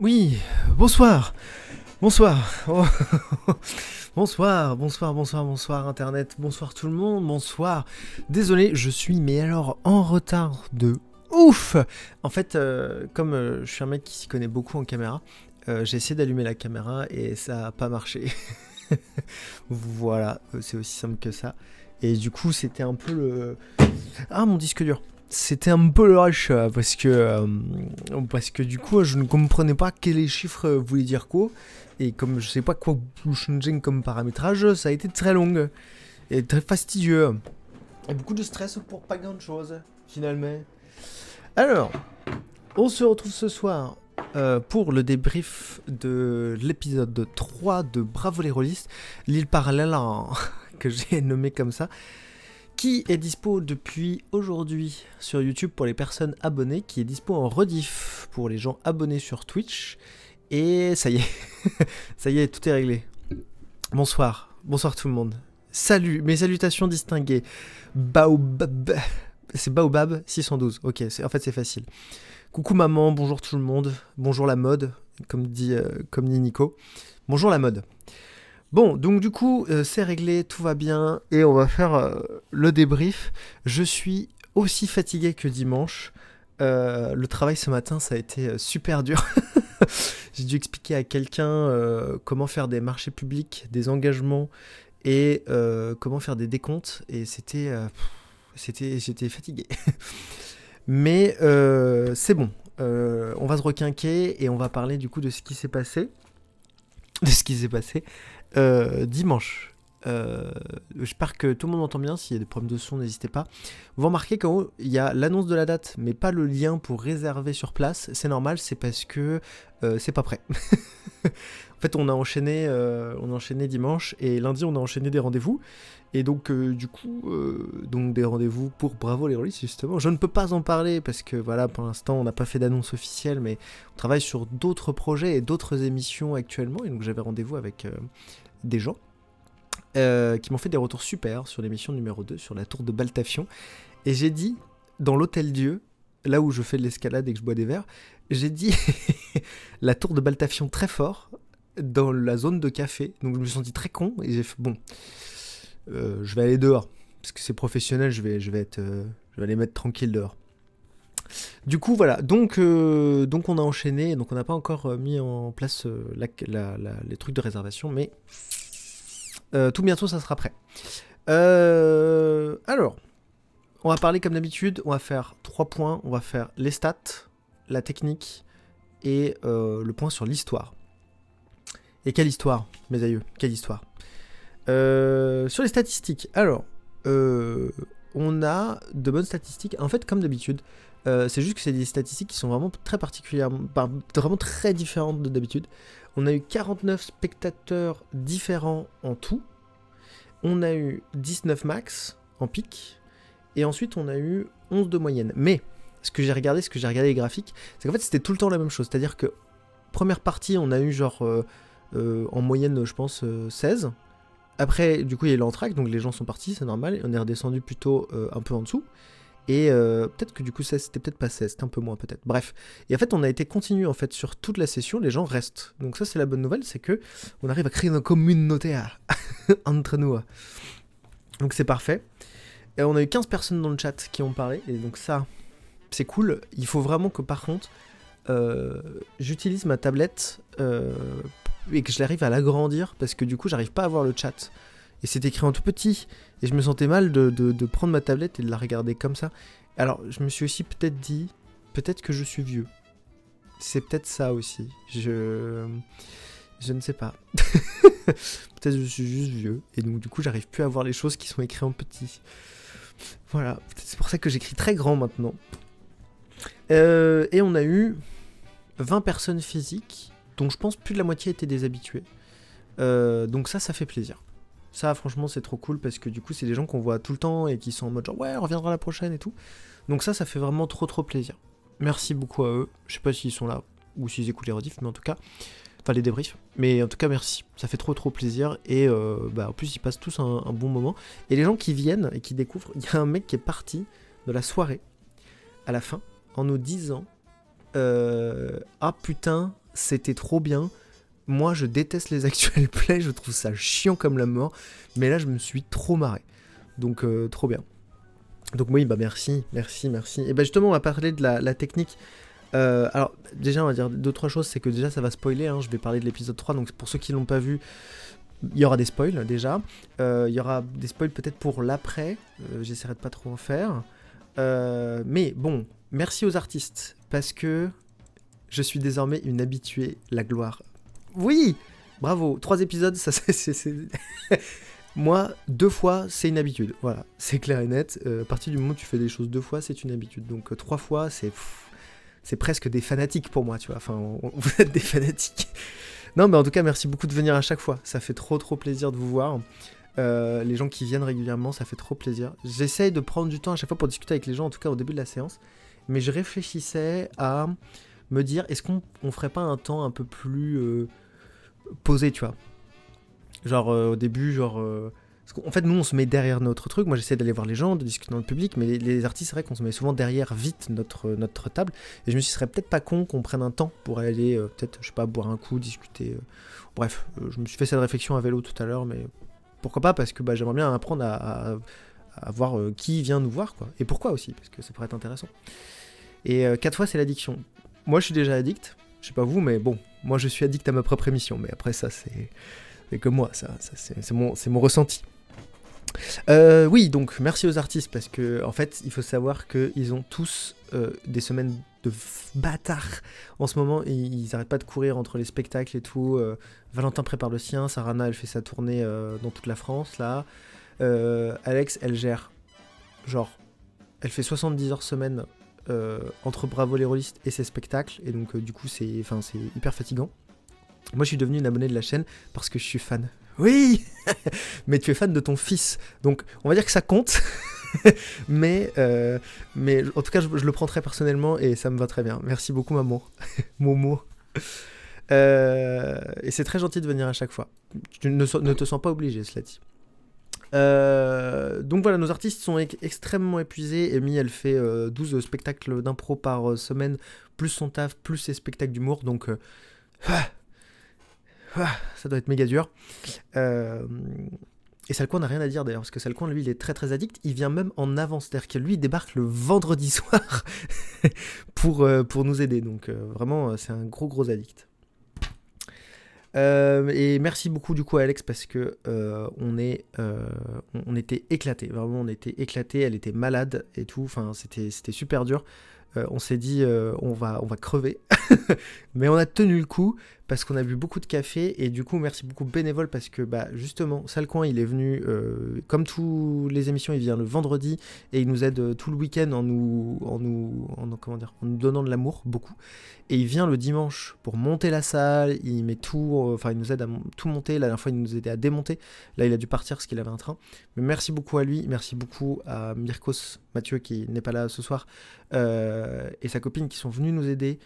Oui, bonsoir, bonsoir, oh, bonsoir Internet, bonsoir tout le monde, bonsoir. Désolé, je suis mais alors en retard de ouf. En fait, comme je suis un mec qui s'y connaît beaucoup en caméra, j'ai essayé d'allumer la caméra et ça a pas marché. Voilà, c'est aussi simple que ça. Et du coup, c'était un peu le... Ah, mon disque dur. C'était un peu le rush parce que du coup je ne comprenais pas quels les chiffres voulaient dire quoi et comme je sais pas quoi changer comme paramétrage, ça a été très long et très fastidieux et beaucoup de stress pour pas grand chose finalement. Alors, on se retrouve ce soir pour le débrief de l'épisode 3 de Bravo les rôlistes, l'île parallèle que j'ai nommé comme ça, qui est dispo depuis aujourd'hui sur YouTube pour les personnes abonnées, qui est dispo en rediff pour les gens abonnés sur Twitch. Et ça y est, ça y est, tout est réglé. Bonsoir, bonsoir tout le monde. Salut, mes salutations distinguées. Baobab, c'est Baobab 612, ok, en fait c'est facile. Coucou maman, bonjour tout le monde, bonjour la mode, comme dit Nico. Bonjour la mode. Bon, donc du coup, c'est réglé, tout va bien, et on va faire le débrief. Je suis aussi fatigué que dimanche. Le travail ce matin, ça a été super dur. J'ai dû expliquer à quelqu'un comment faire des marchés publics, des engagements, et comment faire des décomptes, et j'étais fatigué. Mais c'est bon, on va se requinquer, et on va parler du coup de ce qui s'est passé. Dimanche. J'espère que tout le monde entend bien. S'il y a des problèmes de son, n'hésitez pas. Vous remarquez qu'en haut, il y a l'annonce de la date, mais pas le lien pour réserver sur place. C'est normal, c'est parce que c'est pas prêt. En fait, on a enchaîné dimanche et lundi, on a enchaîné des rendez-vous. Et donc, du coup, donc des rendez-vous pour Bravo les rôlistes, justement. Je ne peux pas en parler parce que, voilà, pour l'instant, on n'a pas fait d'annonce officielle, mais on travaille sur d'autres projets et d'autres émissions actuellement. Et donc, j'avais rendez-vous avec des gens qui m'ont fait des retours super sur l'émission numéro 2, sur la tour de Baltafion. Et j'ai dit, dans l'Hôtel Dieu, là où je fais de l'escalade et que je bois des verres, j'ai dit la tour de Baltafion très fort dans la zone de café. Donc je me suis senti très con et j'ai fait bon, je vais aller dehors parce que c'est professionnel, je vais aller mettre tranquille dehors. Du coup voilà, donc on a enchaîné, donc on n'a pas encore mis en place les trucs de réservation, mais tout bientôt ça sera prêt. Alors, on va parler comme d'habitude, on va faire 3 points, on va faire les stats, la technique et le point sur l'histoire. Et quelle histoire, mes aïeux, quelle histoire. Sur les statistiques, alors, on a de bonnes statistiques, en fait comme d'habitude, c'est juste que c'est des statistiques qui sont vraiment très particulières, vraiment très différentes de d'habitude. On a eu 49 spectateurs différents en tout, on a eu 19 max en pic, et ensuite on a eu 11 de moyenne. Mais ce que j'ai regardé les graphiques, c'est qu'en fait c'était tout le temps la même chose. C'est-à-dire que première partie, on a eu genre en moyenne, je pense, 16. Après, du coup, il y a eu l'entracte, donc les gens sont partis, c'est normal. On est redescendu plutôt un peu en dessous. Et peut-être que du coup, 16, c'était peut-être pas 16, c'était un peu moins peut-être. Bref. Et en fait, on a été continu en fait sur toute la session, les gens restent. Donc ça, c'est la bonne nouvelle, c'est que on arrive à créer une communauté entre nous. Donc c'est parfait. Et on a eu 15 personnes dans le chat qui ont parlé, et donc ça, c'est cool. Il faut vraiment que par contre, j'utilise ma tablette et que je l'arrive à l'agrandir, parce que du coup, j'arrive pas à voir le chat. Et c'est écrit en tout petit, et je me sentais mal de prendre ma tablette et de la regarder comme ça. Alors, je me suis aussi peut-être dit, peut-être que je suis vieux. C'est peut-être ça aussi. Je ne sais pas. Peut-être que je suis juste vieux, et donc du coup, j'arrive plus à voir les choses qui sont écrites en petit. Voilà, c'est pour ça que j'écris très grand maintenant. Et on a eu 20 personnes physiques, dont je pense plus de la moitié étaient des habitués. Donc ça fait plaisir. Ça, franchement, c'est trop cool, parce que du coup, c'est des gens qu'on voit tout le temps et qui sont en mode genre ouais, on reviendra la prochaine et tout. Donc ça fait vraiment trop plaisir. Merci beaucoup à eux. Je sais pas s'ils sont là ou s'ils écoutent les rediffs, mais en tout cas, enfin les débriefs. Mais en tout cas, merci. Ça fait trop plaisir. Et en plus, ils passent tous un bon moment. Et les gens qui viennent et qui découvrent, il y a un mec qui est parti de la soirée à la fin en nous disant ah putain, c'était trop bien. Moi, je déteste les actual plays, je trouve ça chiant comme la mort. Mais là, je me suis trop marré. Donc, trop bien. Donc oui, bah merci. Et bah justement, on va parler de la technique. Alors, déjà, on va dire 2-3 choses. C'est que déjà, ça va spoiler. Hein, je vais parler de l'épisode 3. Donc, pour ceux qui l'ont pas vu, il y aura des spoils, déjà. Il y aura des spoils peut-être pour l'après. J'essaierai de pas trop en faire. Mais bon, merci aux artistes. Parce que je suis désormais une habituée, la gloire. Oui, bravo, 3 épisodes, ça c'est... Moi, 2 fois, c'est une habitude. Voilà, c'est clair et net. À partir du moment où tu fais des choses 2 fois, c'est une habitude. Donc 3 fois, c'est presque des fanatiques pour moi, tu vois. Enfin, vous êtes des fanatiques. Non, mais en tout cas, merci beaucoup de venir à chaque fois. Ça fait trop plaisir de vous voir. Les gens qui viennent régulièrement, ça fait trop plaisir. J'essaye de prendre du temps à chaque fois pour discuter avec les gens, en tout cas au début de la séance. Mais je réfléchissais à me dire, est-ce qu'on ferait pas un temps un peu plus posé, tu vois. Genre au début, en fait, nous, on se met derrière notre truc. Moi, j'essaie d'aller voir les gens, de discuter dans le public, mais les artistes, c'est vrai qu'on se met souvent derrière vite notre table. Et je me suis dit, ce serait peut-être pas con qu'on prenne un temps pour aller, peut-être, je sais pas, boire un coup, discuter. Bref, je me suis fait cette réflexion à vélo tout à l'heure, mais pourquoi pas, parce que bah, j'aimerais bien apprendre à voir qui vient nous voir, quoi. Et pourquoi aussi, parce que ça pourrait être intéressant. Et 4 fois, c'est l'addiction. Moi, je suis déjà addict. Je sais pas vous, mais bon, moi, je suis addict à ma propre émission. Mais après, ça, c'est comme moi, ça c'est mon ressenti. Oui, donc merci aux artistes parce que en fait, il faut savoir qu'ils ont tous des semaines de bâtards en ce moment. Ils n'arrêtent pas de courir entre les spectacles et tout. Valentin prépare le sien, Sarana elle fait sa tournée dans toute la France là. Alex elle gère, genre, elle fait 70 heures semaine entre Bravo les rôlistes et ses spectacles et donc du coup c'est hyper fatigant. Moi je suis devenu une abonnée de la chaîne parce que je suis fan. Oui. Mais tu es fan de ton fils, donc on va dire que ça compte. mais en tout cas je le prends très personnellement et ça me va très bien. Merci beaucoup maman. Momo. Et c'est très gentil de venir à chaque fois. Tu ne te sens pas obligé, cela dit. Donc voilà, nos artistes sont extrêmement épuisés. Amy elle fait 12 spectacles d'impro par semaine, plus son taf, plus ses spectacles d'humour, donc ça doit être méga dur. Et Salcoin n'a rien à dire d'ailleurs, parce que Salcoin lui il est très addict, il vient même en avance, c'est-à-dire que lui il débarque le vendredi soir pour nous aider, donc vraiment c'est un gros addict. Et merci beaucoup du coup à Alex parce que on était éclatés, vraiment on était éclatés, elle était malade et tout, enfin c'était super dur. On s'est dit on va crever mais on a tenu le coup parce qu'on a bu beaucoup de café et du coup merci beaucoup bénévole parce que bah justement Salcoin il est venu comme tous les émissions il vient le vendredi et il nous aide tout le week-end en nous donnant de l'amour beaucoup et il vient le dimanche pour monter la salle, il met tout, il nous aide à tout monter, la dernière fois il nous aidait à démonter, là il a dû partir parce qu'il avait un train, mais merci beaucoup à lui, merci beaucoup à Mirkos Mathieu qui n'est pas là ce soir et sa copine qui sont venus nous aider.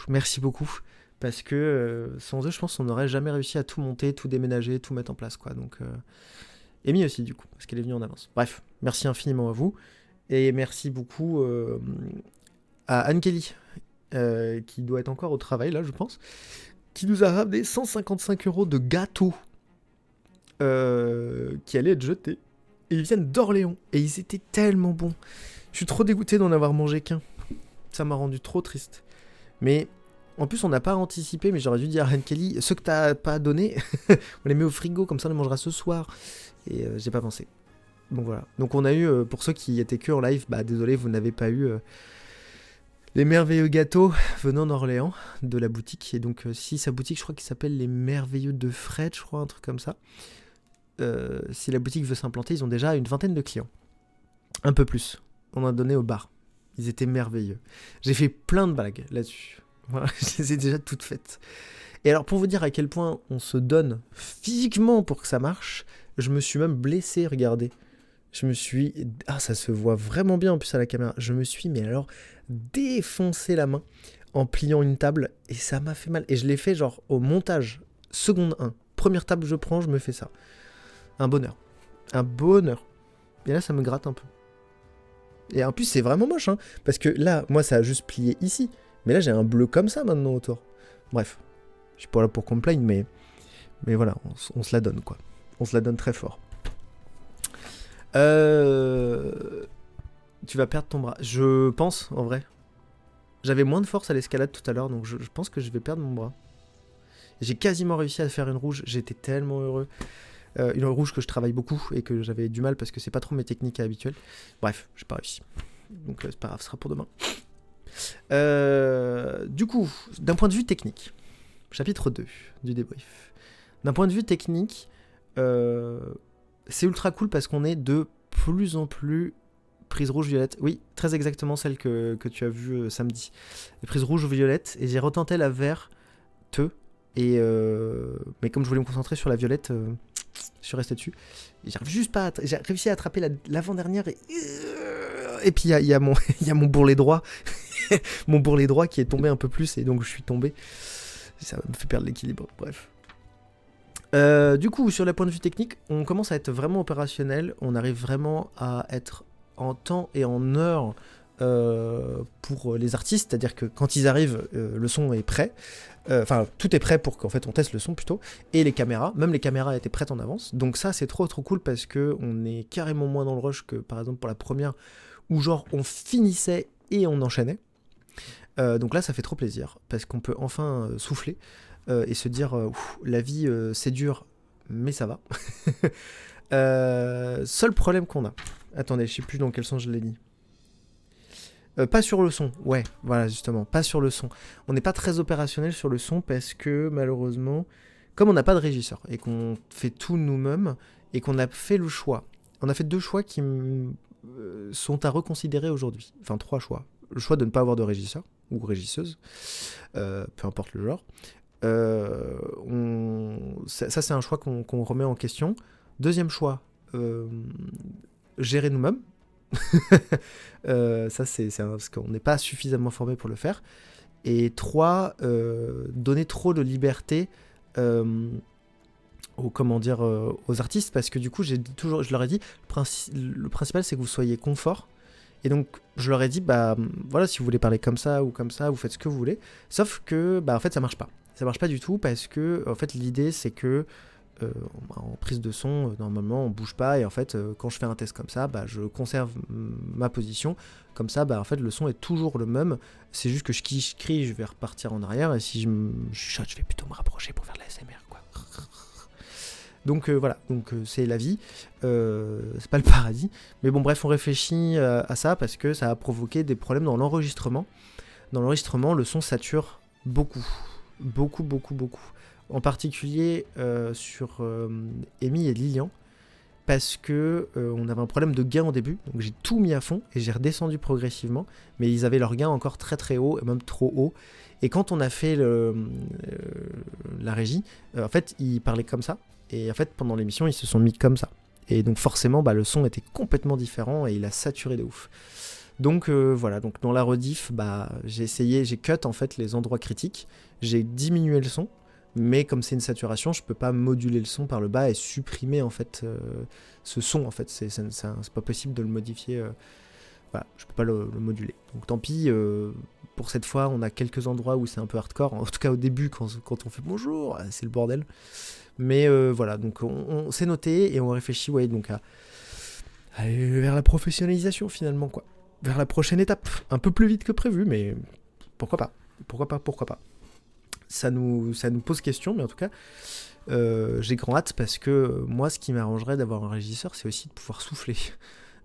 Merci beaucoup parce que sans eux je pense qu'on n'aurait jamais réussi à tout monter, tout déménager, tout mettre en place quoi. Donc Amy aussi du coup parce qu'elle est venue en avance. Bref, merci infiniment à vous et merci beaucoup à Anne Kelly qui doit être encore au travail là je pense, qui nous a ramené 155 € de gâteaux qui allaient être jetés et ils viennent d'Orléans et ils étaient tellement bons. Je suis trop dégoûté d'en avoir mangé qu'un. Ça m'a rendu trop triste. Mais en plus, on n'a pas anticipé, mais j'aurais dû dire à Anne Kelly, ceux que t'as pas donné, on les met au frigo, comme ça on les mangera ce soir. Et j'ai pas pensé. Donc voilà. Donc on a eu, pour ceux qui étaient que en live, bah désolé, vous n'avez pas eu les merveilleux gâteaux venant d'Orléans, de la boutique. Et donc si sa boutique, je crois qu'il s'appelle les merveilleux de Fred, je crois, un truc comme ça. Si la boutique veut s'implanter, ils ont déjà une 20aine de clients. Un peu plus. On en a donné au bar. Ils étaient merveilleux. J'ai fait plein de blagues là-dessus. Voilà, je les ai déjà toutes faites. Et alors, pour vous dire à quel point on se donne physiquement pour que ça marche, je me suis même blessé, regardez. ça se voit vraiment bien en plus à la caméra. Je me suis, mais alors, défoncé la main en pliant une table et ça m'a fait mal. Et je l'ai fait genre au montage, seconde 1. Première table je prends, je me fais ça. Un bonheur. Un bonheur. Et là, ça me gratte un peu. Et en plus, c'est vraiment moche, hein, parce que là, moi, ça a juste plié ici. Mais là, j'ai un bleu comme ça maintenant autour. Bref, je suis pas là pour complain, mais voilà, on se la donne, quoi. On se la donne très fort. Tu vas perdre ton bras. Je pense, en vrai. J'avais moins de force à l'escalade tout à l'heure, donc je pense que je vais perdre mon bras. J'ai quasiment réussi à faire une rouge, j'étais tellement heureux. Une rouge que je travaille beaucoup et que j'avais du mal parce que c'est pas trop mes techniques habituelles. Bref, j'ai pas réussi. Donc c'est pas grave, ce sera pour demain. Du coup, d'un point de vue technique, chapitre 2 du débrief. D'un point de vue technique, c'est ultra cool parce qu'on est de plus en plus prise rouge-violette. Oui, très exactement celle que tu as vue samedi. Les prises rouge-violette. Et j'ai retenté la verte. Mais comme je voulais me concentrer sur la violette, je suis resté dessus. Et j'arrive juste pas j'ai réussi à attraper l'avant-dernière et puis il y a mon bourrelet droit. Mon bourrelet droit qui est tombé un peu plus et donc je suis tombé. Ça me fait perdre l'équilibre. Bref. Du coup, sur le point de vue technique, on commence à être vraiment opérationnel. On arrive vraiment à être en temps et en heure pour les artistes, c'est-à-dire que quand ils arrivent, le son est prêt. Enfin, tout est prêt pour qu'en fait on teste le son plutôt. Et les caméras, même les caméras étaient prêtes en avance. Donc ça, c'est trop cool parce que on est carrément moins dans le rush que par exemple pour la première, où genre on finissait et on enchaînait. Donc là, ça fait trop plaisir parce qu'on peut enfin souffler et se dire la vie c'est dur, mais ça va. Seul problème qu'on a. Attendez, je sais plus dans quel sens je l'ai dit. Pas sur le son, ouais, voilà justement, pas sur le son. On n'est pas très opérationnel sur le son parce que malheureusement, comme on n'a pas de régisseur et qu'on fait tout nous-mêmes et qu'on a fait le choix, on a fait 2 choix qui sont à reconsidérer aujourd'hui. Enfin 3 choix. Le choix de ne pas avoir de régisseur ou régisseuse, peu importe le genre. Ça c'est un choix qu'on remet en question. Deuxième choix, gérer nous-mêmes. Ça c'est parce qu'on n'est pas suffisamment formé pour le faire. Et 3, donner trop de liberté aux artistes, parce que du coup je leur ai dit le principal c'est que vous soyez confort. Et donc je leur ai dit bah voilà, si vous voulez parler comme ça, vous faites ce que vous voulez, sauf que bah en fait ça marche pas du tout, parce que en fait l'idée c'est que en prise de son, normalement on bouge pas, et en fait quand je fais un test comme ça, bah, je conserve ma position, comme ça bah, en fait le son est toujours le même, c'est juste que je crie, je vais repartir en arrière, et si je chuchote, je vais plutôt me rapprocher pour faire de la SMR quoi. Donc voilà, c'est la vie, c'est pas le paradis, mais bon bref, on réfléchit à ça parce que ça a provoqué des problèmes dans l'enregistrement. Dans l'enregistrement, le son sature beaucoup. En particulier sur Amy et Lilian, parce que on avait un problème de gain au début, donc j'ai tout mis à fond et j'ai redescendu progressivement, mais ils avaient leur gain encore très haut, et même trop haut. Et quand on a fait la régie, en fait ils parlaient comme ça, et en fait pendant l'émission ils se sont mis comme ça. Et donc forcément bah, le son était complètement différent et il a saturé de ouf. Donc voilà, donc dans la rediff, bah, j'ai cut en fait les endroits critiques, j'ai diminué le son, mais comme c'est une saturation, je peux pas moduler le son par le bas et supprimer en fait ce son en fait, c'est pas possible de le modifier, voilà, je peux pas le moduler. Donc tant pis, pour cette fois, on a quelques endroits où c'est un peu hardcore, en tout cas au début quand on fait bonjour, c'est le bordel. Mais voilà, donc on s'est noté et on réfléchit donc à aller vers la professionnalisation finalement quoi. Vers la prochaine étape, un peu plus vite que prévu, mais pourquoi pas. Ça nous pose question, mais en tout cas, j'ai grand hâte, parce que moi, ce qui m'arrangerait d'avoir un régisseur, c'est aussi de pouvoir souffler.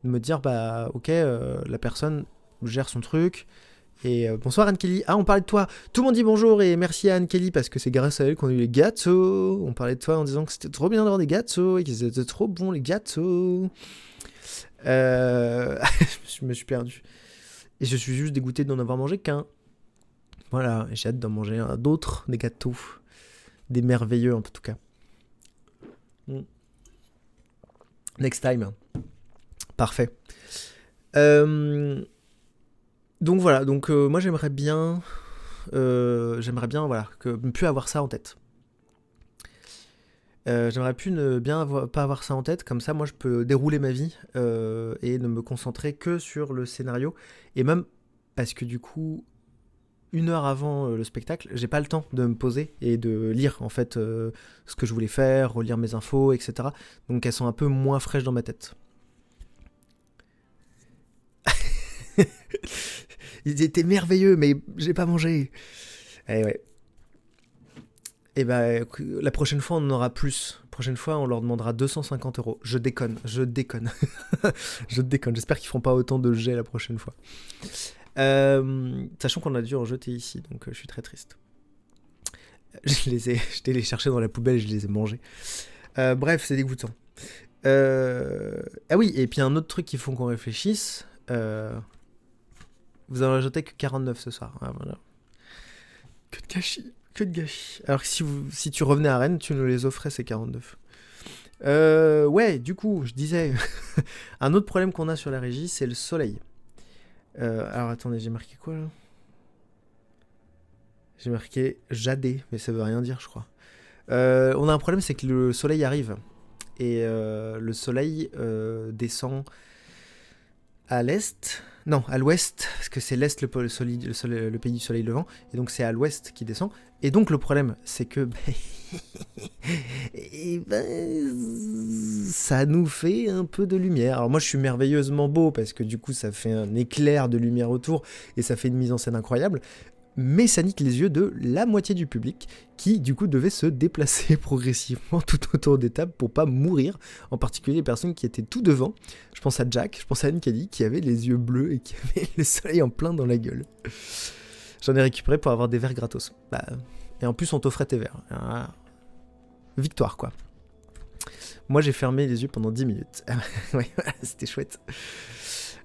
De me dire, bah ok, la personne gère son truc, et bonsoir Anne-Kelly. Ah, on parlait de toi. Tout le monde dit bonjour et merci à Anne-Kelly, parce que c'est grâce à elle qu'on a eu les gâteaux. On parlait de toi en disant que c'était trop bien d'avoir des gâteaux, et qu'ils étaient trop bons les gâteaux. Je me suis perdu. Et je suis juste dégoûté d'en avoir mangé qu'un. Voilà, j'ai hâte d'en manger d'autres, des gâteaux. Des merveilleux en tout cas. Next time. Parfait. Donc voilà, moi j'aimerais bien voilà, ne plus avoir ça en tête. J'aimerais plus pas avoir ça en tête, comme ça moi je peux dérouler ma vie et ne me concentrer que sur le scénario, et même parce que du coup 1 heure avant le spectacle, j'ai pas le temps de me poser et de lire en fait ce que je voulais faire, relire mes infos, etc. Donc elles sont un peu moins fraîches dans ma tête. Ils étaient merveilleux, mais j'ai pas mangé. Eh ouais. Et bah, la prochaine fois, on en aura plus. La prochaine fois, on leur demandera 250 €. Je déconne. Je déconne. J'espère qu'ils feront pas autant de jets la prochaine fois. Sachant qu'on a dû en jeter ici, donc je suis très triste. J'étais les chercher dans la poubelle et je les ai mangés. Bref, c'est dégoûtant. Ah oui, et puis un autre truc qu'il faut qu'on réfléchisse. Vous en rajoutez que 49 ce soir. Ah, voilà. Que de gâchis. Que de gâchis. Alors que si tu revenais à Rennes, tu nous les offrais ces 49. Ouais, du coup, je disais, un autre problème qu'on a sur la régie, c'est le soleil. Alors attendez, j'ai marqué quoi là ? J'ai marqué Jadé, mais ça veut rien dire, je crois. On a un problème, c'est que le soleil arrive. Et le soleil descend à l'est. Non, à l'ouest, parce que c'est l'est le pays du soleil levant, et donc c'est à l'ouest qui descend. Et donc le problème, c'est que ça nous fait un peu de lumière. Alors moi je suis merveilleusement beau, parce que du coup ça fait un éclair de lumière autour, et ça fait une mise en scène incroyable. Mais ça nique les yeux de la moitié du public qui du coup devait se déplacer progressivement tout autour des tables pour pas mourir, en particulier les personnes qui étaient tout devant. Je pense à Jack, je pense à Ankali qui avait les yeux bleus et qui avait le soleil en plein dans la gueule. J'en ai récupéré pour avoir des verres gratos. Et en plus on t'offrait tes verres. Victoire quoi. Moi j'ai fermé les yeux pendant 10 minutes. Ouais, c'était chouette.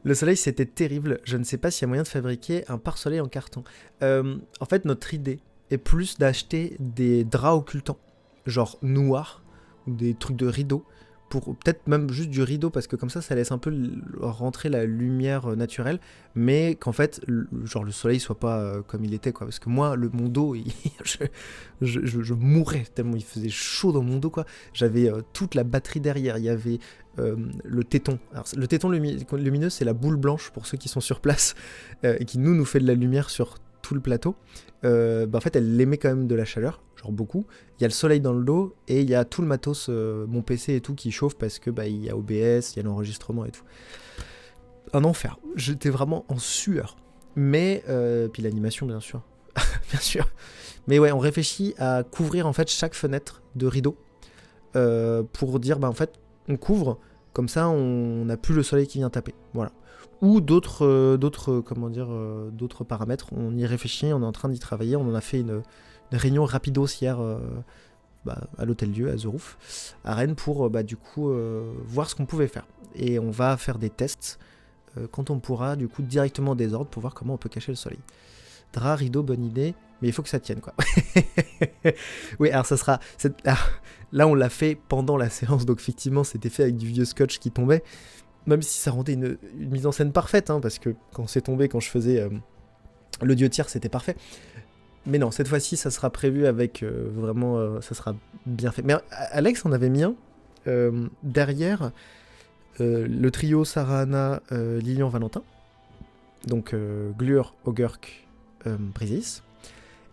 Le soleil, c'était terrible. Je ne sais pas s'il y a moyen de fabriquer un pare-soleil en carton. En fait, notre idée est plus d'acheter des draps occultants, genre noirs, ou des trucs de rideau, pour peut-être même juste du rideau, parce que comme ça laisse un peu rentrer la lumière naturelle, mais qu'en fait, genre le soleil soit pas comme il était, quoi. Parce que moi, mon dos, je mourais tellement il faisait chaud dans mon dos, quoi. J'avais toute la batterie derrière, il y avait le téton. Alors, le téton lumineux, c'est la boule blanche pour ceux qui sont sur place et qui nous fait de la lumière sur tout le plateau. En fait, elle émet quand même de la chaleur, genre beaucoup. Il y a le soleil dans le dos et il y a tout le matos, mon PC et tout, qui chauffe parce que il y a OBS, il y a l'enregistrement et tout. Un enfer. J'étais vraiment en sueur. Mais puis l'animation, bien sûr, bien sûr. Mais ouais, on réfléchit à couvrir en fait chaque fenêtre de rideau pour dire en fait on couvre. Comme ça, on n'a plus le soleil qui vient taper. Voilà. Ou d'autres paramètres. On y réfléchit, on est en train d'y travailler. On en a fait une réunion rapidos hier à l'Hôtel Dieu, à The Roof, à Rennes, pour du coup voir ce qu'on pouvait faire. Et on va faire des tests quand on pourra, du coup, directement des ordres pour voir comment on peut cacher le soleil. Drap, rideau, bonne idée, mais il faut que ça tienne, quoi. Oui, alors ça sera... Là, on l'a fait pendant la séance, donc effectivement, c'était fait avec du vieux scotch qui tombait, même si ça rendait une mise en scène parfaite, hein, parce que quand c'est tombé, quand je faisais le dieu tiers, c'était parfait. Mais non, cette fois-ci, ça sera prévu avec vraiment... ça sera bien fait. Mais Alex en avait mis un derrière le trio Sarah Anna, Lilian Valentin, donc Glur, Ogurk, Brisis.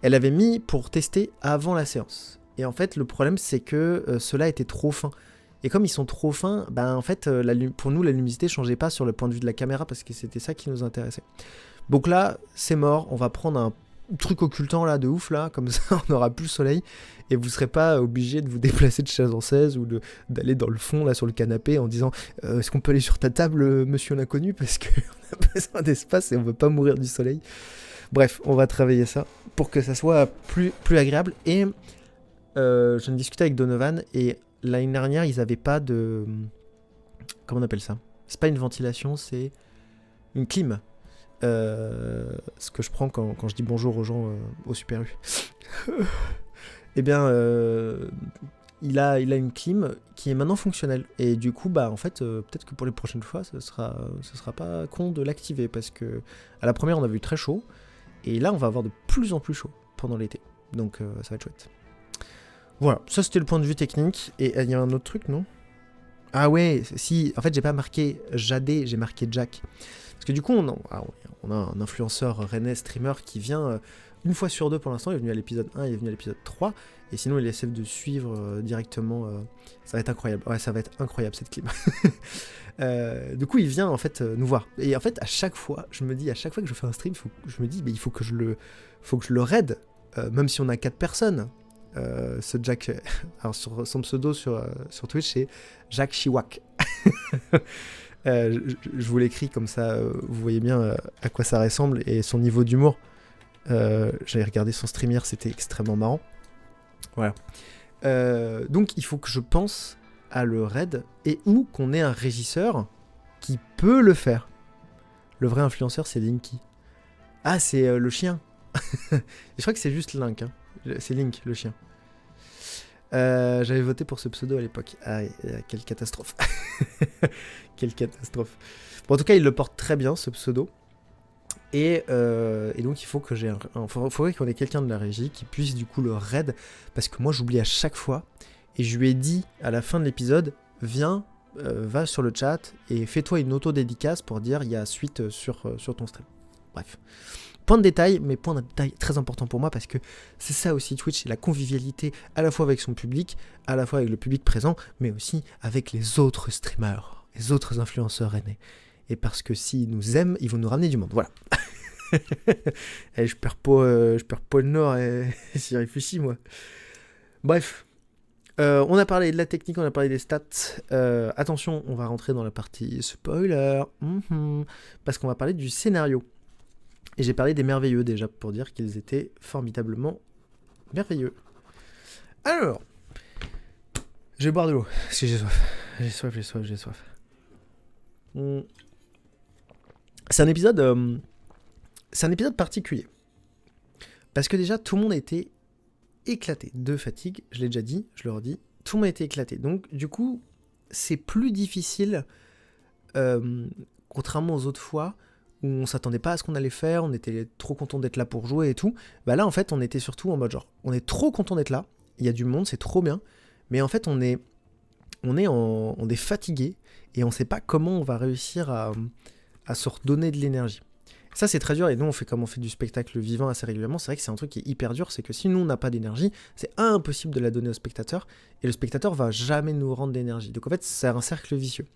Elle avait mis pour tester avant la séance. Et en fait, le problème, c'est que ceux-là étaient trop fins. Et comme ils sont trop fins, en fait, pour nous, la luminosité changeait pas sur le point de vue de la caméra, parce que c'était ça qui nous intéressait. Donc là, c'est mort. On va prendre un truc occultant là, de ouf, là. Comme ça, on n'aura plus le soleil. Et vous serez pas obligé de vous déplacer de chaise en chaise ou d'aller dans le fond, là, sur le canapé, en disant est-ce qu'on peut aller sur ta table, monsieur l'inconnu, parce qu'on a besoin d'espace et on veut pas mourir du soleil. Bref, on va travailler ça pour que ça soit plus agréable. Et je me discutais avec Donovan, et l'année dernière, ils avaient pas de... Comment on appelle ça ? C'est pas une ventilation, c'est une clim. Ce que je prends quand je dis bonjour aux gens au Super U. Eh bien, il a une clim qui est maintenant fonctionnelle. Et du coup, en fait, peut-être que pour les prochaines fois, ce sera pas con de l'activer, parce que à la première, on a vu très chaud. Et là, on va avoir de plus en plus chaud pendant l'été. Donc, ça va être chouette. Voilà, ça c'était le point de vue technique. Et il y a un autre truc, non ? Ah ouais, si, en fait, j'ai pas marqué Jadé, j'ai marqué Jack. Parce que du coup, on a un influenceur rennais streamer qui vient une fois sur deux pour l'instant, il est venu à l'épisode 1, il est venu à l'épisode 3, et sinon il essaie de suivre directement, ça va être incroyable, ouais ça va être incroyable cette clim. Du coup il vient en fait nous voir, et en fait à chaque fois, je me dis, à chaque fois que je fais un stream, je me dis, il faut que je le raid, même si on a 4 personnes. Ce Jack, alors son pseudo sur Twitch c'est Jack Chiwak. Je vous l'écris comme ça, vous voyez bien à quoi ça ressemble et son niveau d'humour. J'avais regardé son stream hier, c'était extrêmement marrant. Voilà. Donc il faut que je pense à le raid et ou qu'on ait un régisseur qui peut le faire. Le vrai influenceur c'est Linky. Ah c'est le chien. Je crois que c'est juste Link. Hein. C'est Link le chien. J'avais voté pour ce pseudo à l'époque. Ah, quelle catastrophe. Quelle catastrophe. Bon, en tout cas, il le porte très bien, ce pseudo. Et donc, il faut que j'ai faudrait qu'on ait quelqu'un de la régie qui puisse du coup le raid. Parce que moi, j'oublie à chaque fois. Et je lui ai dit à la fin de l'épisode, viens, va sur le chat et fais-toi une auto-dédicace pour dire il y a suite sur ton stream. Bref. Point de détail, mais point de détail très important pour moi parce que c'est ça aussi Twitch, c'est la convivialité à la fois avec son public, à la fois avec le public présent, mais aussi avec les autres streamers, les autres influenceurs rennais. Et parce que s'ils nous aiment, ils vont nous ramener du monde, voilà. Et je perds pas le nord et j'y réfléchis moi. Bref, on a parlé de la technique, on a parlé des stats. Attention, on va rentrer dans la partie spoiler, parce qu'on va parler du scénario. Et j'ai parlé des merveilleux déjà pour dire qu'ils étaient formidablement merveilleux. Alors, je vais boire de l'eau parce que j'ai soif. J'ai soif. C'est un épisode particulier parce que déjà tout le monde a été éclaté de fatigue. Je l'ai déjà dit, je le redis. Tout le monde a été éclaté. Donc du coup, c'est plus difficile, contrairement aux autres fois. Où on s'attendait pas à ce qu'on allait faire, on était trop content d'être là pour jouer et tout. Bah là en fait on était surtout en mode genre, on est trop content d'être là, il y a du monde, c'est trop bien, mais en fait on est fatigué et on sait pas comment on va réussir à se redonner de l'énergie. Ça c'est très dur et nous on fait du spectacle vivant assez régulièrement, c'est vrai que c'est un truc qui est hyper dur, c'est que si nous on n'a pas d'énergie, c'est impossible de la donner au spectateur et le spectateur va jamais nous rendre d'énergie. Donc en fait c'est un cercle vicieux.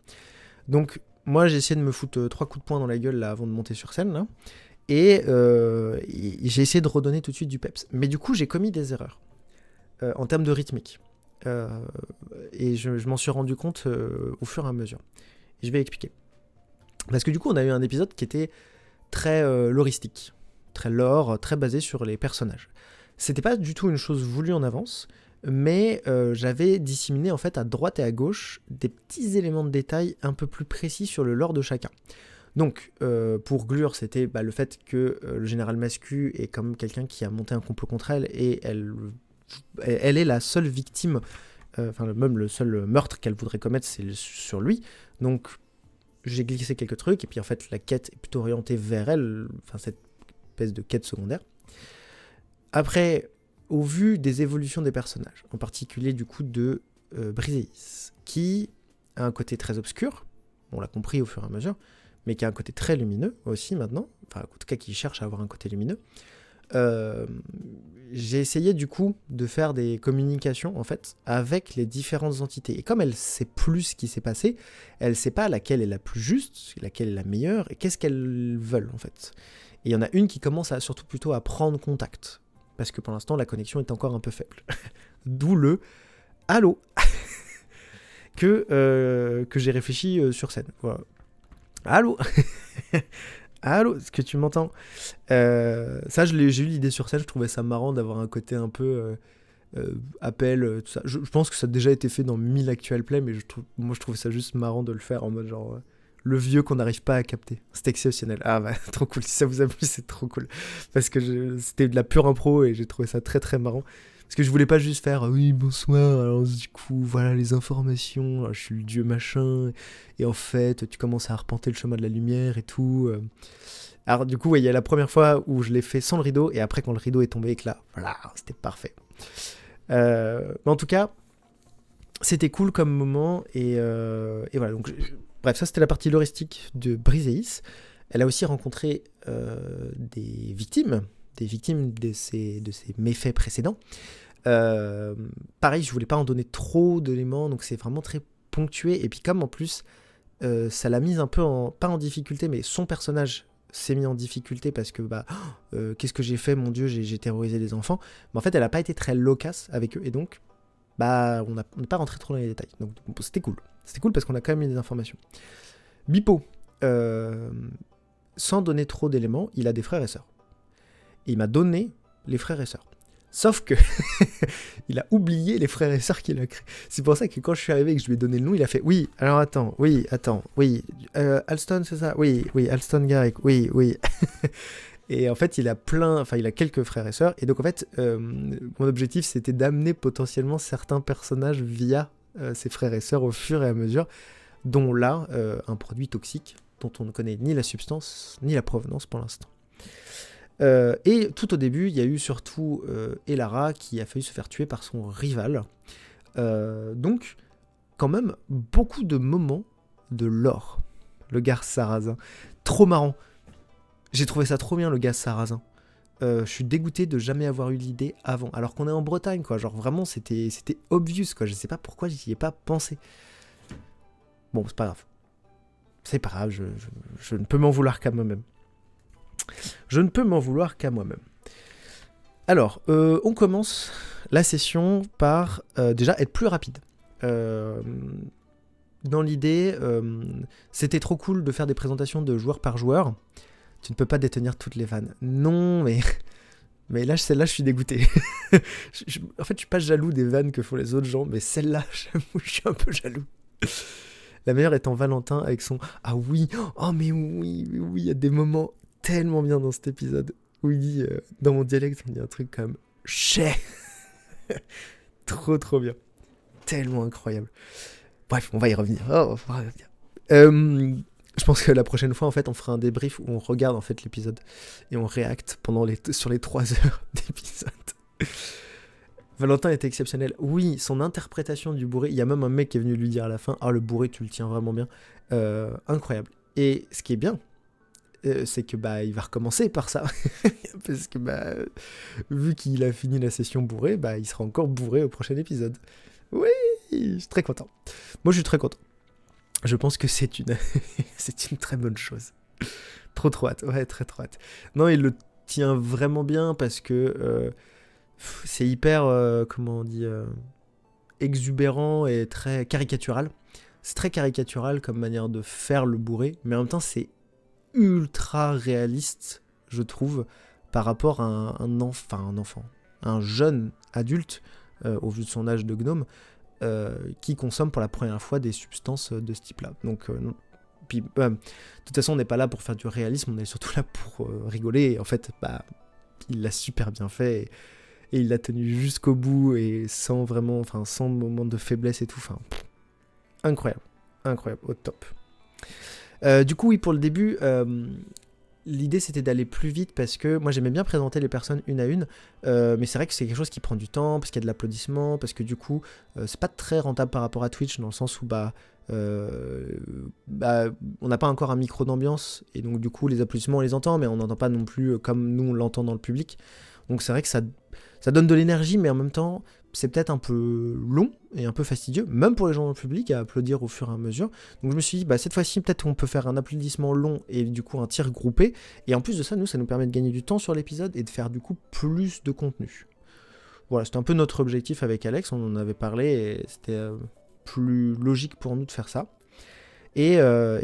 Donc moi j'ai essayé de me foutre 3 coups de poing dans la gueule là avant de monter sur scène là, et j'ai essayé de redonner tout de suite du peps. Mais du coup j'ai commis des erreurs en termes de rythmique et je m'en suis rendu compte au fur et à mesure. Et je vais expliquer. Parce que du coup on a eu un épisode qui était très loristique, très lore, très basé sur les personnages. C'était pas du tout une chose voulue en avance, mais j'avais disséminé en fait à droite et à gauche des petits éléments de détail un peu plus précis sur le lore de chacun. Donc pour Glure c'était le fait que le général Mascu est comme quelqu'un qui a monté un complot contre elle et elle est la seule victime, même le seul meurtre qu'elle voudrait commettre c'est sur lui. Donc j'ai glissé quelques trucs et puis en fait la quête est plutôt orientée vers elle, cette espèce de quête secondaire. Après, au vu des évolutions des personnages, en particulier du coup de Briseis, qui a un côté très obscur, on l'a compris au fur et à mesure, mais qui a un côté très lumineux aussi maintenant, en tout cas qui cherche à avoir un côté lumineux, j'ai essayé du coup de faire des communications en fait avec les différentes entités. Et comme elle sait plus ce qui s'est passé, elle sait pas laquelle est la plus juste, laquelle est la meilleure, et qu'est-ce qu'elles veulent en fait. Et il y en a une qui commence surtout plutôt à prendre contact. Parce que pour l'instant, la connexion est encore un peu faible. D'où le « Allô » que j'ai réfléchi sur scène. Voilà. Allô. Allô, est-ce que tu m'entends? Ça, j'ai eu l'idée sur scène, je trouvais ça marrant d'avoir un côté un peu appel, tout ça. Je pense que ça a déjà été fait dans 1000 actual play, mais moi je trouve ça juste marrant de le faire en mode genre... le vieux qu'on n'arrive pas à capter. C'est exceptionnel. Ah bah, trop cool. Si ça vous a plu, c'est trop cool. Parce que c'était de la pure impro et j'ai trouvé ça très très marrant. Parce que je voulais pas juste faire oui, bonsoir, alors du coup, voilà les informations, alors, je suis le dieu machin, et en fait, tu commences à arpenter le chemin de la lumière et tout. Alors du coup, il y a la première fois où je l'ai fait sans le rideau, et après quand le rideau est tombé, et que là, voilà, c'était parfait. Mais en tout cas, c'était cool comme moment, et voilà, donc... Bref, ça c'était la partie loristique de Briseis. Elle a aussi rencontré des victimes été victime de ces méfaits précédents. Pareil, je voulais pas en donner trop d'éléments, donc c'est vraiment très ponctué. Et puis comme en plus, ça l'a mise un peu pas en difficulté, mais son personnage s'est mis en difficulté parce que qu'est-ce que j'ai fait, mon Dieu, j'ai terrorisé les enfants. Mais en fait, elle a pas été très loquace avec eux, et donc on n'est pas rentré trop dans les détails. Donc c'était cool. C'était cool parce qu'on a quand même mis des informations. Bipo, sans donner trop d'éléments, il a des frères et sœurs. Et il m'a donné les frères et sœurs. Sauf que il a oublié les frères et sœurs qu'il a créés. C'est pour ça que quand je suis arrivé et que je lui ai donné le nom, il a fait oui, alors attends, oui, Alston, c'est ça, oui, Alston Garrick, oui. Et en fait, il a quelques frères et sœurs. Et donc en fait, mon objectif c'était d'amener potentiellement certains personnages via ses frères et sœurs au fur et à mesure, dont là, un produit toxique dont on ne connaît ni la substance ni la provenance pour l'instant. Et tout au début, il y a eu surtout Elara qui a failli se faire tuer par son rival. Donc, quand même, beaucoup de moments de lore. Le gars sarrasin. Trop marrant. J'ai trouvé ça trop bien, le gars sarrasin. Je suis dégoûté de jamais avoir eu l'idée avant. Alors qu'on est en Bretagne, quoi. Genre, vraiment, c'était obvious, quoi. Je sais pas pourquoi j'y ai pas pensé. Bon, c'est pas grave. C'est pas grave, je ne peux m'en vouloir qu'à moi-même. Alors, on commence la session par déjà être plus rapide. Dans l'idée, c'était trop cool de faire des présentations de joueur par joueur. Tu ne peux pas détenir toutes les vannes. Non, mais là, celle-là, je suis dégoûté. En fait, je suis pas jaloux des vannes que font les autres gens, mais celle-là, j'avoue, je suis un peu jaloux. La meilleure étant Valentin avec son « Ah oui, oh mais oui, il y a des moments tellement bien dans cet épisode où il dit, dans mon dialecte, on dit un truc comme « Chais !» Trop bien. Tellement incroyable. Bref, on va y revenir. Je pense que la prochaine fois, en fait, on fera un débrief où on regarde en fait l'épisode et on réacte sur les 3 heures d'épisode. Valentin était exceptionnel. Oui, son interprétation du bourré, il y a même un mec qui est venu lui dire à la fin « Ah, le bourré, tu le tiens vraiment bien. » Incroyable. Et ce qui est bien, c'est que il va recommencer par ça. Parce que vu qu'il a fini la session bourré, il sera encore bourré au prochain épisode. Oui, je suis très content. Moi, je suis très content. Je pense que c'est une très bonne chose. Trop hâte. Ouais, très hâte. Non, il le tient vraiment bien parce que c'est hyper, comment on dit, exubérant et très caricatural. C'est très caricatural comme manière de faire le bourré, mais en même temps, c'est ultra réaliste, je trouve, par rapport à un jeune adulte, au vu de son âge de gnome, qui consomme pour la première fois des substances de ce type-là. Donc, puis, de toute façon, on n'est pas là pour faire du réalisme, on est surtout là pour rigoler. Et en fait, il l'a super bien fait, et il l'a tenu jusqu'au bout, et sans moment de faiblesse et tout. Incroyable, au top. Du coup, oui, pour le début, l'idée c'était d'aller plus vite parce que moi j'aimais bien présenter les personnes une à une, mais c'est vrai que c'est quelque chose qui prend du temps, parce qu'il y a de l'applaudissement, parce que du coup, c'est pas très rentable par rapport à Twitch, dans le sens où on n'a pas encore un micro d'ambiance, et donc du coup les applaudissements on les entend, mais on n'entend pas non plus comme nous on l'entend dans le public. Donc c'est vrai que ça donne de l'énergie, mais en même temps c'est peut-être un peu long et un peu fastidieux, même pour les gens dans le public, à applaudir au fur et à mesure. Donc je me suis dit, cette fois-ci, peut-être qu'on peut faire un applaudissement long et du coup un tir groupé. Et en plus de ça, ça nous permet de gagner du temps sur l'épisode et de faire du coup plus de contenu. Voilà, c'était un peu notre objectif avec Alex, on en avait parlé et c'était plus logique pour nous de faire ça. Et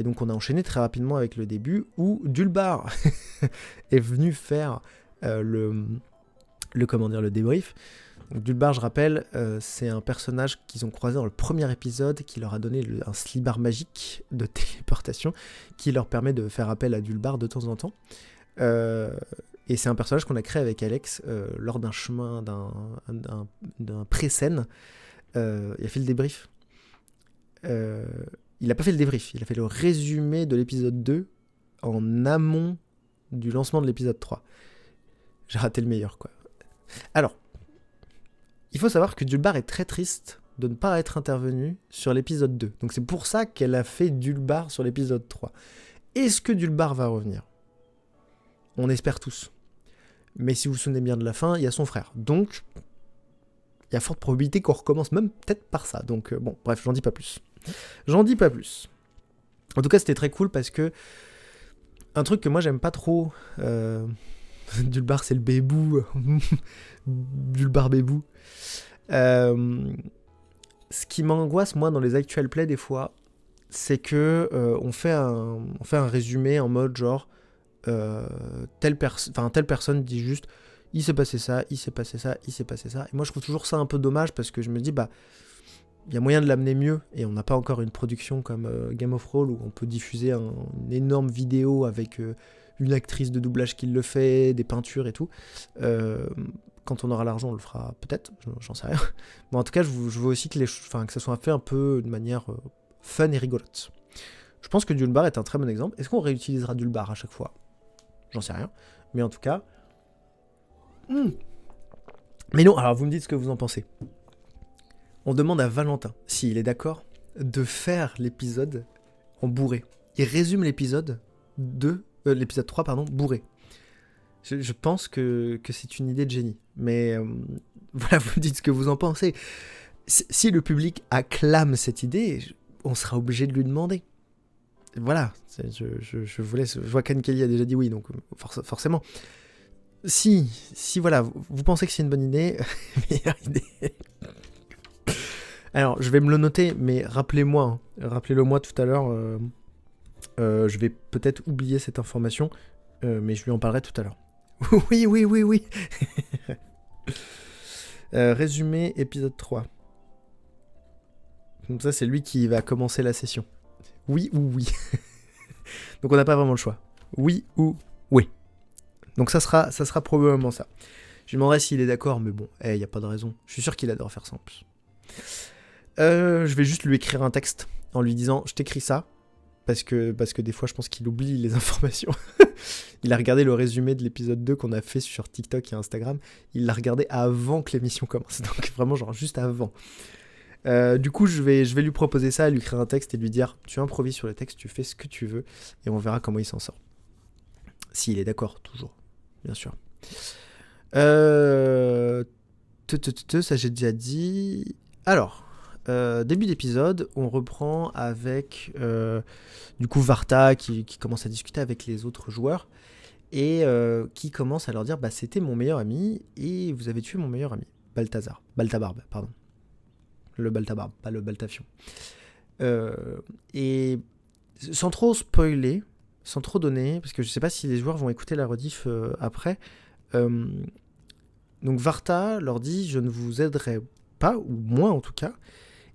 donc on a enchaîné très rapidement avec le début où Dulbar est venu faire le débrief. Donc, Dulbar, je rappelle, c'est un personnage qu'ils ont croisé dans le premier épisode qui leur a donné un slibard magique de téléportation qui leur permet de faire appel à Dulbar de temps en temps. Et c'est un personnage qu'on a créé avec Alex lors d'un chemin, d'un pré-scène. Il a fait le débrief. Il n'a pas fait le débrief, il a fait le résumé de l'épisode 2 en amont du lancement de l'épisode 3. J'ai raté le meilleur, quoi. Alors, il faut savoir que Dulbar est très triste de ne pas être intervenue sur l'épisode 2. Donc c'est pour ça qu'elle a fait Dulbar sur l'épisode 3. Est-ce que Dulbar va revenir ? On espère tous. Mais si vous vous souvenez bien de la fin, il y a son frère. Donc, il y a forte probabilité qu'on recommence même peut-être par ça. Donc, bon, bref, j'en dis pas plus. En tout cas, c'était très cool parce que un truc que moi j'aime pas trop, Dulbar c'est le bébou, Dulbar bébou. Ce qui m'angoisse moi dans les actual plays des fois, c'est que on fait un résumé en mode genre telle personne dit juste il s'est passé ça, il s'est passé ça, il s'est passé ça. Et moi je trouve toujours ça un peu dommage parce que je me dis bah il y a moyen de l'amener mieux, et on n'a pas encore une production comme Game of Thrones où on peut diffuser une énorme vidéo avec une actrice de doublage qui le fait, des peintures et tout. Quand on aura l'argent, on le fera peut-être, j'en sais rien. Mais en tout cas, je veux aussi que ça soit fait un peu de manière fun et rigolote. Je pense que Dulbar est un très bon exemple. Est-ce qu'on réutilisera Dulbar à chaque fois ? J'en sais rien. Mais en tout cas... Mais non, alors vous me dites ce que vous en pensez. On demande à Valentin s'il est d'accord de faire l'épisode en bourré. Il résume l'épisode 3, bourré. Je pense que c'est une idée de génie. Mais voilà, vous me dites ce que vous en pensez. Si le public acclame cette idée, on sera obligé de lui demander. Voilà, je vous laisse. Je vois qu'Anne Kelly a déjà dit oui, donc forcément. Si voilà, vous pensez que c'est une bonne idée, meilleure idée. Alors, je vais me le noter, mais rappelez-le moi tout à l'heure. Je vais peut-être oublier cette information, mais je lui en parlerai tout à l'heure. Oui. Résumé, épisode 3. Donc ça, c'est lui qui va commencer la session. Oui ou oui. Donc on n'a pas vraiment le choix. Oui ou oui. Donc ça sera probablement ça. Je lui demanderai s'il est d'accord, mais bon, il n'y a pas de raison. Je suis sûr qu'il adore faire ça en plus. Je vais juste lui écrire un texte en lui disant « Je t'écris ça », parce que des fois, je pense qu'il oublie les informations. Il a regardé le résumé de l'épisode 2 qu'on a fait sur TikTok et Instagram. Il l'a regardé avant que l'émission commence, donc vraiment genre juste avant. Du coup, je vais lui proposer ça, lui écrire un texte et lui dire « Tu improvises sur le texte, tu fais ce que tu veux, et on verra comment il s'en sort. » S'il est d'accord, toujours, bien sûr. Ça j'ai déjà dit. Alors... début d'épisode, on reprend avec du coup Varta qui commence à discuter avec les autres joueurs et qui commence à leur dire c'était mon meilleur ami et vous avez tué mon meilleur ami, Baltabarbe, pardon. Le Baltabarbe, pas le Baltafion. Et sans trop spoiler, sans trop donner, parce que je sais pas si les joueurs vont écouter la rediff après, donc Varta leur dit je ne vous aiderai pas, ou moins en tout cas.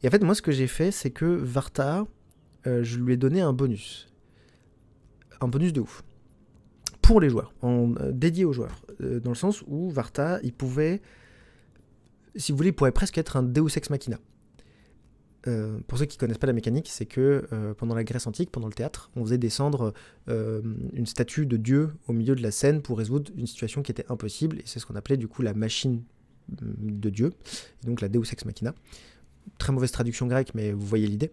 Et en fait, moi, ce que j'ai fait, c'est que Varta, je lui ai donné un bonus. Un bonus de ouf. Pour les joueurs, dédié aux joueurs. Dans le sens où Varta, il pouvait... Si vous voulez, il pourrait presque être un Deus Ex Machina. Pour ceux qui ne connaissent pas la mécanique, c'est que pendant la Grèce antique, pendant le théâtre, on faisait descendre une statue de Dieu au milieu de la scène pour résoudre une situation qui était impossible. Et c'est ce qu'on appelait du coup la machine de Dieu. Et donc la Deus Ex Machina. Très mauvaise traduction grecque, mais vous voyez l'idée.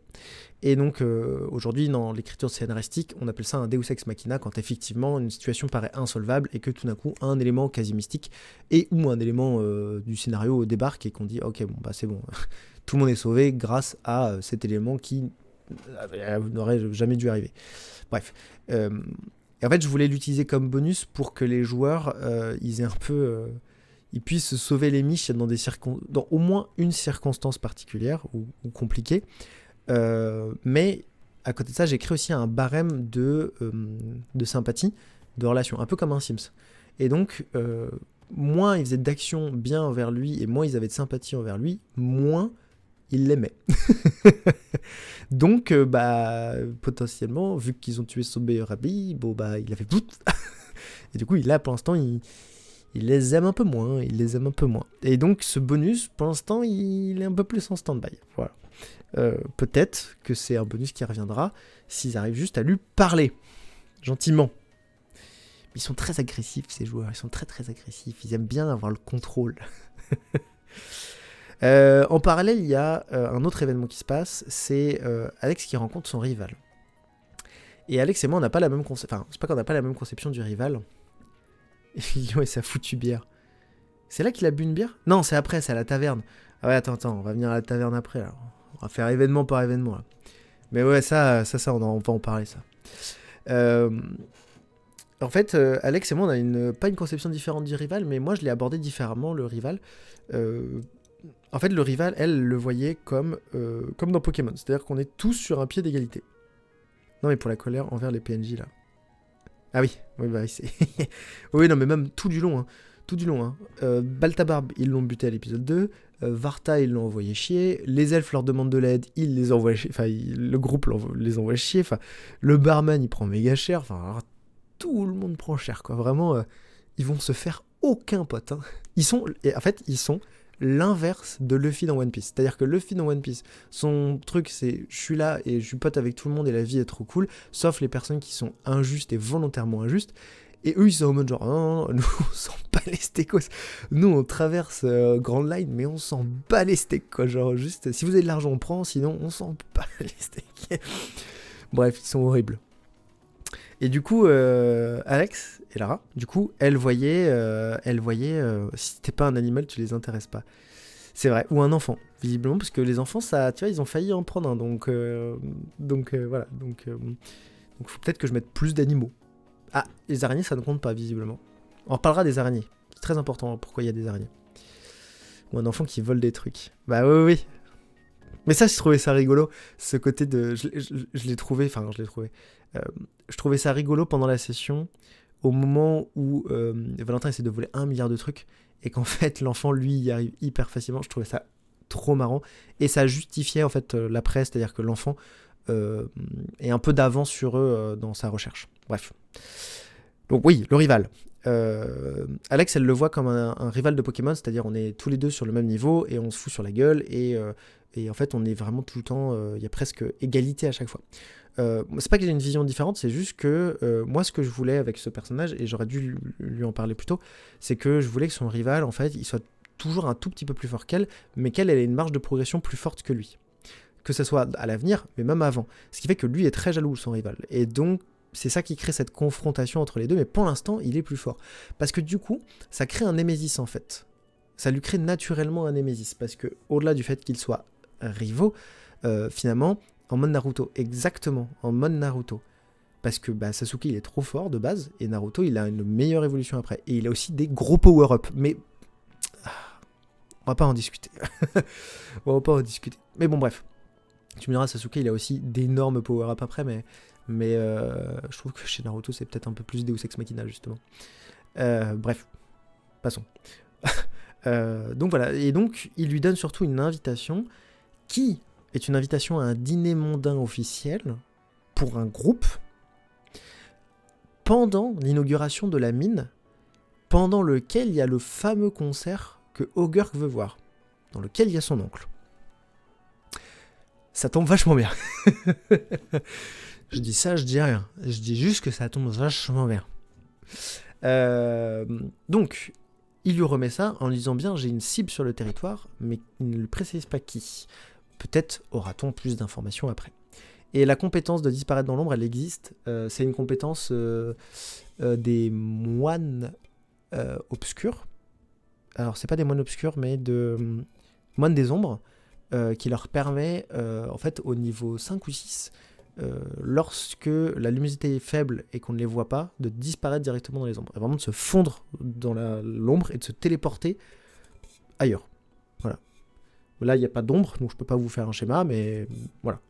Et donc, aujourd'hui, dans l'écriture scénaristique, on appelle ça un Deus Ex Machina quand effectivement une situation paraît insolvable et que tout d'un coup, un élément quasi mystique et ou un élément du scénario débarque et qu'on dit « Ok, bon, c'est bon, tout le monde est sauvé grâce à cet élément qui n'aurait jamais dû arriver. » Bref. Et en fait, je voulais l'utiliser comme bonus pour que les joueurs, ils aient un peu... ils puissent sauver les miches dans au moins une circonstance particulière ou compliquée. Mais à côté de ça, j'ai créé aussi un barème de sympathie, de relation, un peu comme un Sims. Et donc, moins ils faisaient d'actions bien envers lui et moins ils avaient de sympathie envers lui, moins ils l'aimaient. Donc, potentiellement, vu qu'ils ont tué son meilleur ami, il a fait bout. Et du coup, là, pour l'instant, il les aime un peu moins, Et donc, ce bonus, pour l'instant, il est un peu plus en stand-by. Voilà. Peut-être que c'est un bonus qui reviendra s'ils arrivent juste à lui parler. Gentiment. Ils sont très agressifs, ces joueurs. Ils sont très, très agressifs. Ils aiment bien avoir le contrôle. En parallèle, il y a un autre événement qui se passe. C'est Alex qui rencontre son rival. Et Alex et moi, on n'a pas la même conception. Enfin, c'est pas qu'on n'a pas la même conception du rival. Lyon et sa foutue bière. C'est là qu'il a bu une bière? Non, c'est après, c'est à la taverne. Ah ouais, attends, on va venir à la taverne après, là. On va faire événement par événement, là. Mais ouais, ça, on va en parler, ça. Euh, En fait, Alex et moi, on a pas une conception différente du rival, mais moi, je l'ai abordé différemment, le rival. Euh, En fait, le rival, elle, le voyait comme dans Pokémon. C'est-à-dire qu'on est tous sur un pied d'égalité. Non, mais pour la colère envers les PNJ, là. Ah oui, bah oui, c'est... oui, non, mais même tout du long, hein. Tout du long, hein. Baltabarbe, ils l'ont buté à l'épisode 2. Varta, ils l'ont envoyé chier. Les elfes leur demandent de l'aide, ils les envoient chier. Enfin, le groupe les envoie chier. Enfin, le barman, il prend méga cher. Enfin, alors, tout le monde prend cher, quoi. Vraiment, ils vont se faire aucun pote, hein. Ils sont l'inverse de Luffy dans One Piece. C'est-à-dire que Luffy dans One Piece, son truc c'est je suis là et je suis pote avec tout le monde et la vie est trop cool, sauf les personnes qui sont injustes et volontairement injustes. Et eux ils sont en mode genre non, nous on s'en bat les steakos. Nous on traverse Grand Line mais on s'en bat les steaks quoi. Genre juste si vous avez de l'argent on prend, sinon on s'en bat les steaks. Bref, ils sont horribles. Et du coup, Alex et Lara, du coup, elles voyaient, si t'es pas un animal, tu les intéresses pas. C'est vrai, ou un enfant, visiblement, parce que les enfants, ça, tu vois, ils ont failli en prendre un, donc voilà, donc faut peut-être que je mette plus d'animaux. Ah, les araignées, ça ne compte pas, visiblement. On reparlera des araignées, c'est très important, pourquoi il y a des araignées. Ou un enfant qui vole des trucs. Bah oui. Mais ça, je trouvais ça rigolo, ce côté de... Je l'ai trouvé, je trouvais ça rigolo pendant la session, au moment où Valentin essaie de voler 1 milliard de trucs, et qu'en fait, l'enfant, lui, y arrive hyper facilement. Je trouvais ça trop marrant, et ça justifiait, en fait, la presse, c'est-à-dire que l'enfant est un peu d'avance sur eux dans sa recherche. Bref. Donc oui, le rival. Alex, elle le voit comme un rival de Pokémon, c'est-à-dire on est tous les deux sur le même niveau et on se fout sur la gueule et en fait on est vraiment tout le temps, il y a presque égalité à chaque fois. C'est pas que j'ai une vision différente, c'est juste que moi ce que je voulais avec ce personnage, et j'aurais dû lui en parler plus tôt, c'est que je voulais que son rival en fait il soit toujours un tout petit peu plus fort qu'elle, mais qu'elle ait une marge de progression plus forte que lui. Que ce soit à l'avenir, mais même avant. Ce qui fait que lui est très jaloux de son rival. Et donc c'est ça qui crée cette confrontation entre les deux, mais pour l'instant, il est plus fort. Parce que du coup, ça crée un némésis en fait. Ça lui crée naturellement un némésis, parce que au-delà du fait qu'ils soient rivaux, finalement, en mode Naruto, exactement, en mode Naruto. Parce que Sasuke, il est trop fort de base, et Naruto, il a une meilleure évolution après. Et il a aussi des gros power-up, mais... on va pas en discuter. Mais bon, bref. Tu me diras, Sasuke, il a aussi d'énormes power-up après, mais je trouve que chez Naruto, c'est peut-être un peu plus Deus Ex Machina, justement. Bref, passons. Donc voilà, et donc, il lui donne surtout une invitation qui est une invitation à un dîner mondain officiel pour un groupe pendant l'inauguration de la mine, pendant lequel il y a le fameux concert que Ogurk veut voir, dans lequel il y a son oncle. Ça tombe vachement bien. Je dis ça, je dis rien. Je dis juste que ça tombe vachement bien. Donc, il lui remet ça en lui disant bien, j'ai une cible sur le territoire, mais il ne lui précise pas qui. Peut-être aura-t-on plus d'informations après. Et la compétence de disparaître dans l'ombre, elle existe. C'est une compétence des moines obscurs. Alors, c'est pas des moines obscurs, mais de moines des ombres, qui leur permet, en fait, au niveau 5 ou 6, lorsque la luminosité est faible et qu'on ne les voit pas, de disparaître directement dans les ombres. Et vraiment de se fondre dans l'ombre et de se téléporter ailleurs. Voilà. Là, il n'y a pas d'ombre, donc je peux pas vous faire un schéma, mais voilà.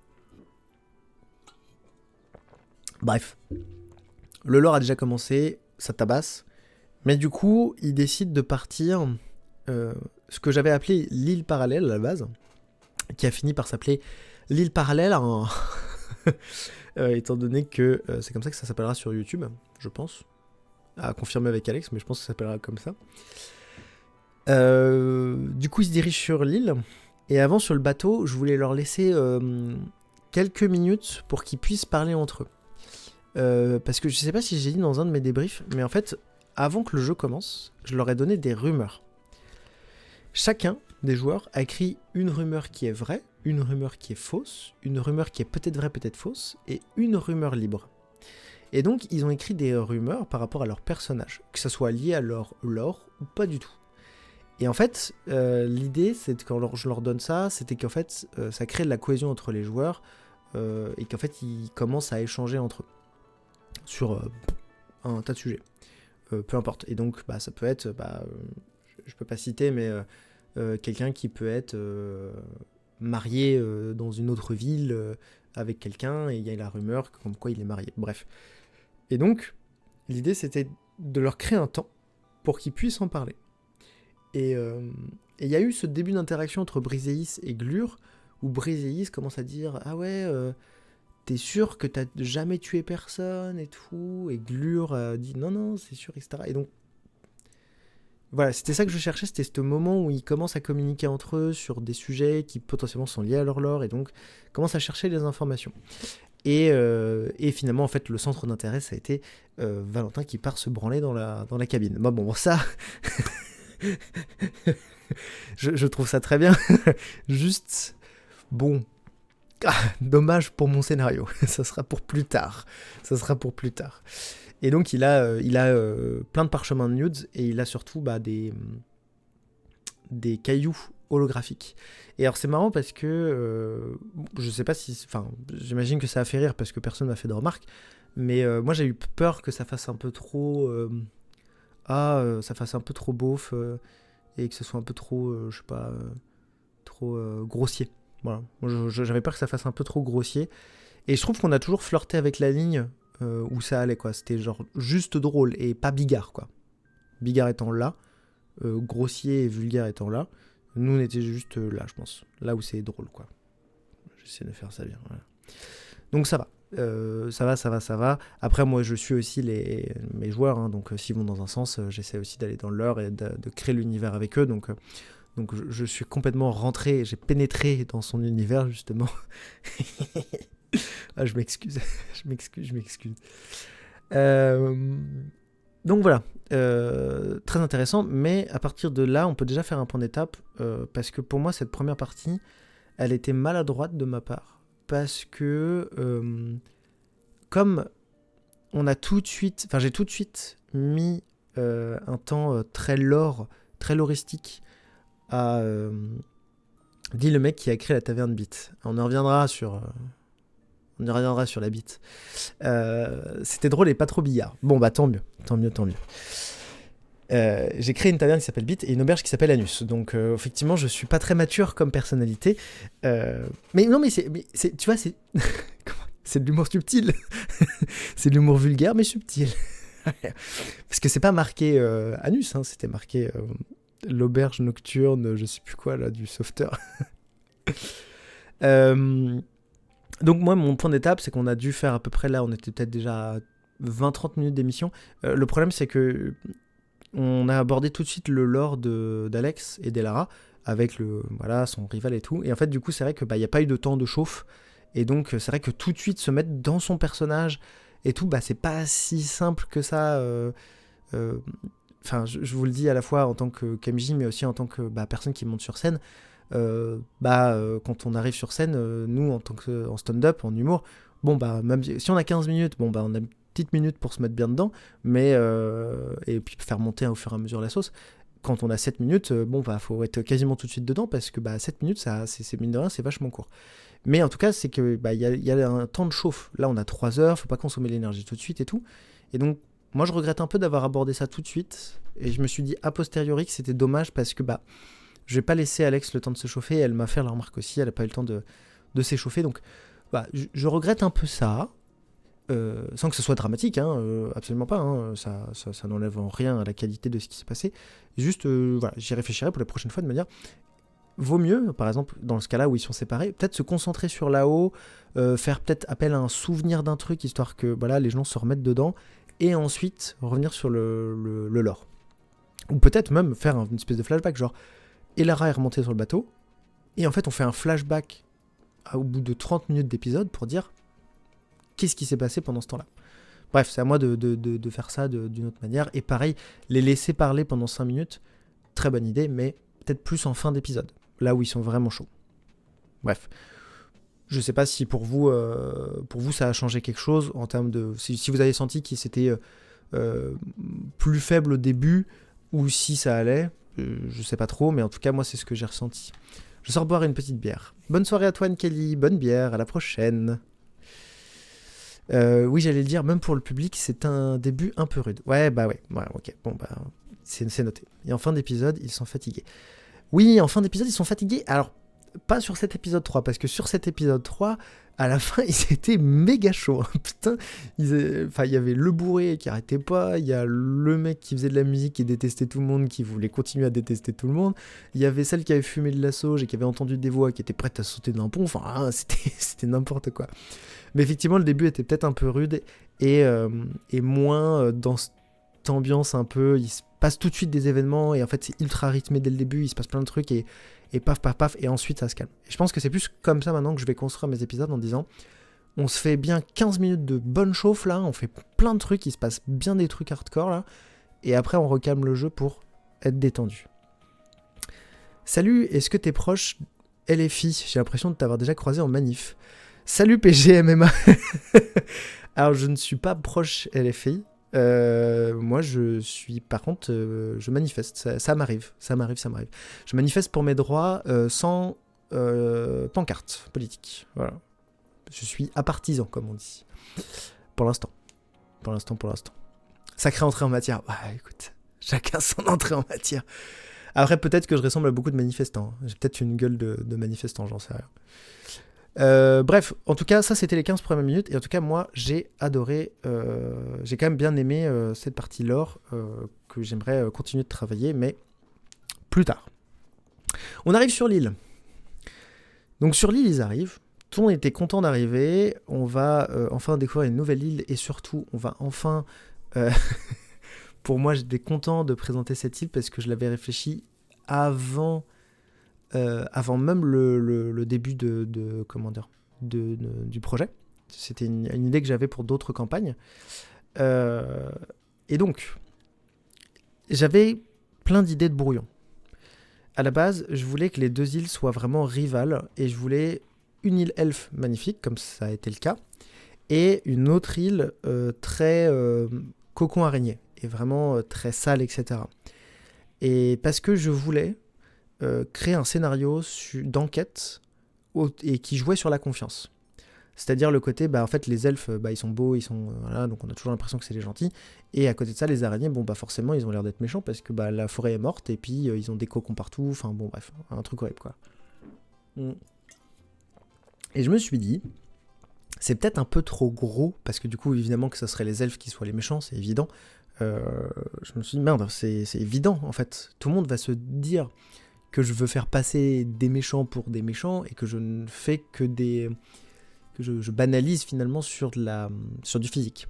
Bref. Le lore a déjà commencé, ça tabasse. Mais du coup, il décide de partir ce que j'avais appelé l'île parallèle à la base, qui a fini par s'appeler l'île parallèle étant donné que c'est comme ça que ça s'appellera sur YouTube, je pense. À confirmer avec Alex, mais je pense que ça s'appellera comme ça. Du coup, ils se dirigent sur l'île. Et avant, sur le bateau, je voulais leur laisser quelques minutes pour qu'ils puissent parler entre eux. Parce que je sais pas si j'ai dit dans un de mes débriefs, mais en fait, avant que le jeu commence, je leur ai donné des rumeurs. Chacun des joueurs a écrit une rumeur qui est vraie, une rumeur qui est fausse, une rumeur qui est peut-être vraie, peut-être fausse, et une rumeur libre. Et donc, ils ont écrit des rumeurs par rapport à leurs personnages, que ça soit lié à leur lore ou pas du tout. Et en fait, l'idée, c'est quand je leur donne ça, c'était qu'en fait, ça crée de la cohésion entre les joueurs, et qu'en fait, ils commencent à échanger entre eux sur un tas de sujets, peu importe. Et donc, ça peut être, je peux pas citer, mais quelqu'un qui peut être marié dans une autre ville avec quelqu'un, et il y a la rumeur comme quoi il est marié. Bref. Et donc, l'idée, c'était de leur créer un temps pour qu'ils puissent en parler. Et il y a eu ce début d'interaction entre Briseis et Glur, où Briseis commence à dire « Ah ouais, t'es sûr que t'as jamais tué personne et tout ?» Et Glur dit « Non, non, c'est sûr, etc. » Et donc, voilà, c'était ça que je cherchais, c'était ce moment où ils commencent à communiquer entre eux sur des sujets qui potentiellement sont liés à leur lore, et donc commencent à chercher les informations. Et finalement, en fait, le centre d'intérêt, ça a été Valentin qui part se branler dans la cabine. Bon, ça... je trouve ça très bien. Juste, bon, dommage pour mon scénario. Ça sera pour plus tard. Et donc il a plein de parchemins de nudes, et il a surtout des cailloux holographiques. Et alors c'est marrant parce que je sais pas si, enfin, j'imagine que ça a fait rire parce que personne m'a fait de remarques, mais moi j'ai eu peur que ça fasse un peu trop ça fasse un peu trop beauf, et que ce soit un peu trop je sais pas, trop grossier. Voilà, moi j'avais peur que ça fasse un peu trop grossier, et je trouve qu'on a toujours flirté avec la ligne où ça allait, quoi. C'était genre juste drôle et pas bigard, quoi. Bigard étant là, grossier et vulgaire étant là, nous on était juste là, je pense, là où c'est drôle, quoi. J'essaie de faire ça bien, voilà. Donc ça va, ça va. Après, moi je suis aussi mes joueurs, hein, donc s'ils vont dans un sens, j'essaie aussi d'aller dans le leur et de créer l'univers avec eux, donc je suis complètement rentré, j'ai pénétré dans son univers, justement. Ah, je m'excuse. Donc voilà, très intéressant, mais à partir de là, on peut déjà faire un point d'étape, parce que pour moi, cette première partie, elle était maladroite de ma part, parce que comme on a tout de suite, enfin j'ai tout de suite mis un temps très loristique à dit le mec qui a créé la taverne Beat. On y reviendra sur la bite. C'était drôle et pas trop billard. Bon, tant mieux. J'ai créé une taverne qui s'appelle Beat et une auberge qui s'appelle Anus. Donc, effectivement, je suis pas très mature comme personnalité. Mais non, mais tu vois, c'est c'est de l'humour subtil. C'est de l'humour vulgaire, mais subtil. Parce que c'est pas marqué Anus, hein, c'était marqué l'auberge nocturne, je sais plus quoi, là, du sauveteur. Donc moi, mon point d'étape, c'est qu'on a dû faire à peu près, là, on était peut-être déjà à 20-30 minutes d'émission. Le problème, c'est que on a abordé tout de suite le lore d'Alex et d'Elara, avec son rival et tout. Et en fait, du coup, c'est vrai que y a pas eu de temps de chauffe. Et donc, c'est vrai que tout de suite, se mettre dans son personnage et tout, c'est pas si simple que ça. Enfin, je vous le dis à la fois en tant que KMJ, mais aussi en tant que personne qui monte sur scène. Quand on arrive sur scène, nous en stand-up, en humour, même si on a 15 minutes, on a une petite minute pour se mettre bien dedans, mais et puis faire monter au fur et à mesure la sauce. Quand on a 7 minutes, faut être quasiment tout de suite dedans, parce que 7 minutes, c'est mine de rien, c'est vachement court. Mais en tout cas, c'est que y a un temps de chauffe. Là, on a 3 heures, faut pas consommer l'énergie tout de suite et tout. Et donc, moi, je regrette un peu d'avoir abordé ça tout de suite, et je me suis dit a posteriori que c'était dommage, parce que je vais pas laisser Alex le temps de se chauffer. Elle m'a fait la remarque aussi, elle a pas eu le temps de s'échauffer. Donc, je regrette un peu ça, sans que ce soit dramatique, hein, absolument pas. Hein, ça n'enlève en rien à la qualité de ce qui s'est passé. Juste, j'y réfléchirai pour la prochaine fois de me dire, vaut mieux, par exemple, dans ce cas-là où ils sont séparés, peut-être se concentrer sur là-haut, faire peut-être appel à un souvenir d'un truc, histoire que les gens se remettent dedans, et ensuite revenir sur le lore. Ou peut-être même faire une espèce de flashback, genre Elara est remontée sur le bateau, et en fait on fait un flashback au bout de 30 minutes d'épisode pour dire qu'est-ce qui s'est passé pendant ce temps-là. Bref, c'est à moi de faire ça d'une autre manière, et pareil, les laisser parler pendant 5 minutes, très bonne idée, mais peut-être plus en fin d'épisode, là où ils sont vraiment chauds. Bref. Je sais pas si pour vous ça a changé quelque chose en termes de... Si vous avez senti qu'il c'était plus faible au début, ou si ça allait, je sais pas trop, mais en tout cas, moi, c'est ce que j'ai ressenti. Je sors boire une petite bière. Bonne soirée à toi, Kelly, bonne bière, à la prochaine. Oui, j'allais le dire, même pour le public, c'est un début un peu rude. Ouais, ok, bon, bah, c'est noté. Et en fin d'épisode, ils sont fatigués. Oui, en fin d'épisode, ils sont fatigués. Alors, pas sur cet épisode 3, parce que sur cet épisode 3, à la fin, ils étaient méga chauds. Putain, il y avait le bourré qui arrêtait pas, il y a le mec qui faisait de la musique qui détestait tout le monde, qui voulait continuer à détester tout le monde, il y avait celle qui avait fumé de la sauge et qui avait entendu des voix, qui était prête à sauter d'un pont, enfin, c'était n'importe quoi. Mais effectivement, le début était peut-être un peu rude et moins dans cette ambiance un peu, il se passe tout de suite des événements et en fait c'est ultra rythmé dès le début, il se passe plein de trucs et paf paf paf et ensuite ça se calme. Et je pense que c'est plus comme ça maintenant que je vais construire mes épisodes en disant on se fait bien 15 minutes de bonne chauffe là, on fait plein de trucs, il se passe bien des trucs hardcore là et après on recalme le jeu pour être détendu. Salut, est-ce que t'es proche LFI? J'ai l'impression de t'avoir déjà croisé en manif. Salut PGMMA. Alors je ne suis pas proche LFI. Moi je suis par contre je manifeste, ça m'arrive. Je manifeste pour mes droits sans pancarte politique. Voilà. Je suis apartisan comme on dit. Pour l'instant. Sacrée entrée en matière. Ouais, écoute, chacun son entrée en matière. Après peut-être que je ressemble à beaucoup de manifestants. J'ai peut-être une gueule de manifestant, j'en sais rien. Bref, en tout cas, ça c'était les 15 premières minutes. Et en tout cas, moi j'ai adoré, j'ai quand même bien aimé cette partie lore que j'aimerais continuer de travailler, mais plus tard. On arrive sur l'île. Donc sur l'île, ils arrivent. Tout le monde était content d'arriver. On va enfin découvrir une nouvelle île et surtout, on va enfin. Pour moi, j'étais content de présenter cette île parce que je l'avais réfléchi avant même le début du projet. C'était une idée que j'avais pour d'autres campagnes. Et donc, j'avais plein d'idées de brouillon. À la base, je voulais que les deux îles soient vraiment rivales et je voulais une île elfe magnifique, comme ça a été le cas, et une autre île très cocon araignée, et vraiment très sale, etc. Et parce que je voulais créer un scénario d'enquête et qui jouait sur la confiance. C'est-à-dire le côté, en fait, les elfes, ils sont beaux, voilà, donc on a toujours l'impression que c'est les gentils. Et à côté de ça, les araignées, forcément, ils ont l'air d'être méchants parce que la forêt est morte et puis ils ont des cocons partout. Enfin, bon, bref, un truc horrible, quoi. Et je me suis dit, c'est peut-être un peu trop gros parce que du coup, évidemment, que ça serait les elfes qui soient les méchants, c'est évident. Je me suis dit, merde, c'est évident, en fait. Tout le monde va se dire que je veux faire passer des méchants pour des méchants et que je ne fais que des... que je banalise finalement sur du physique.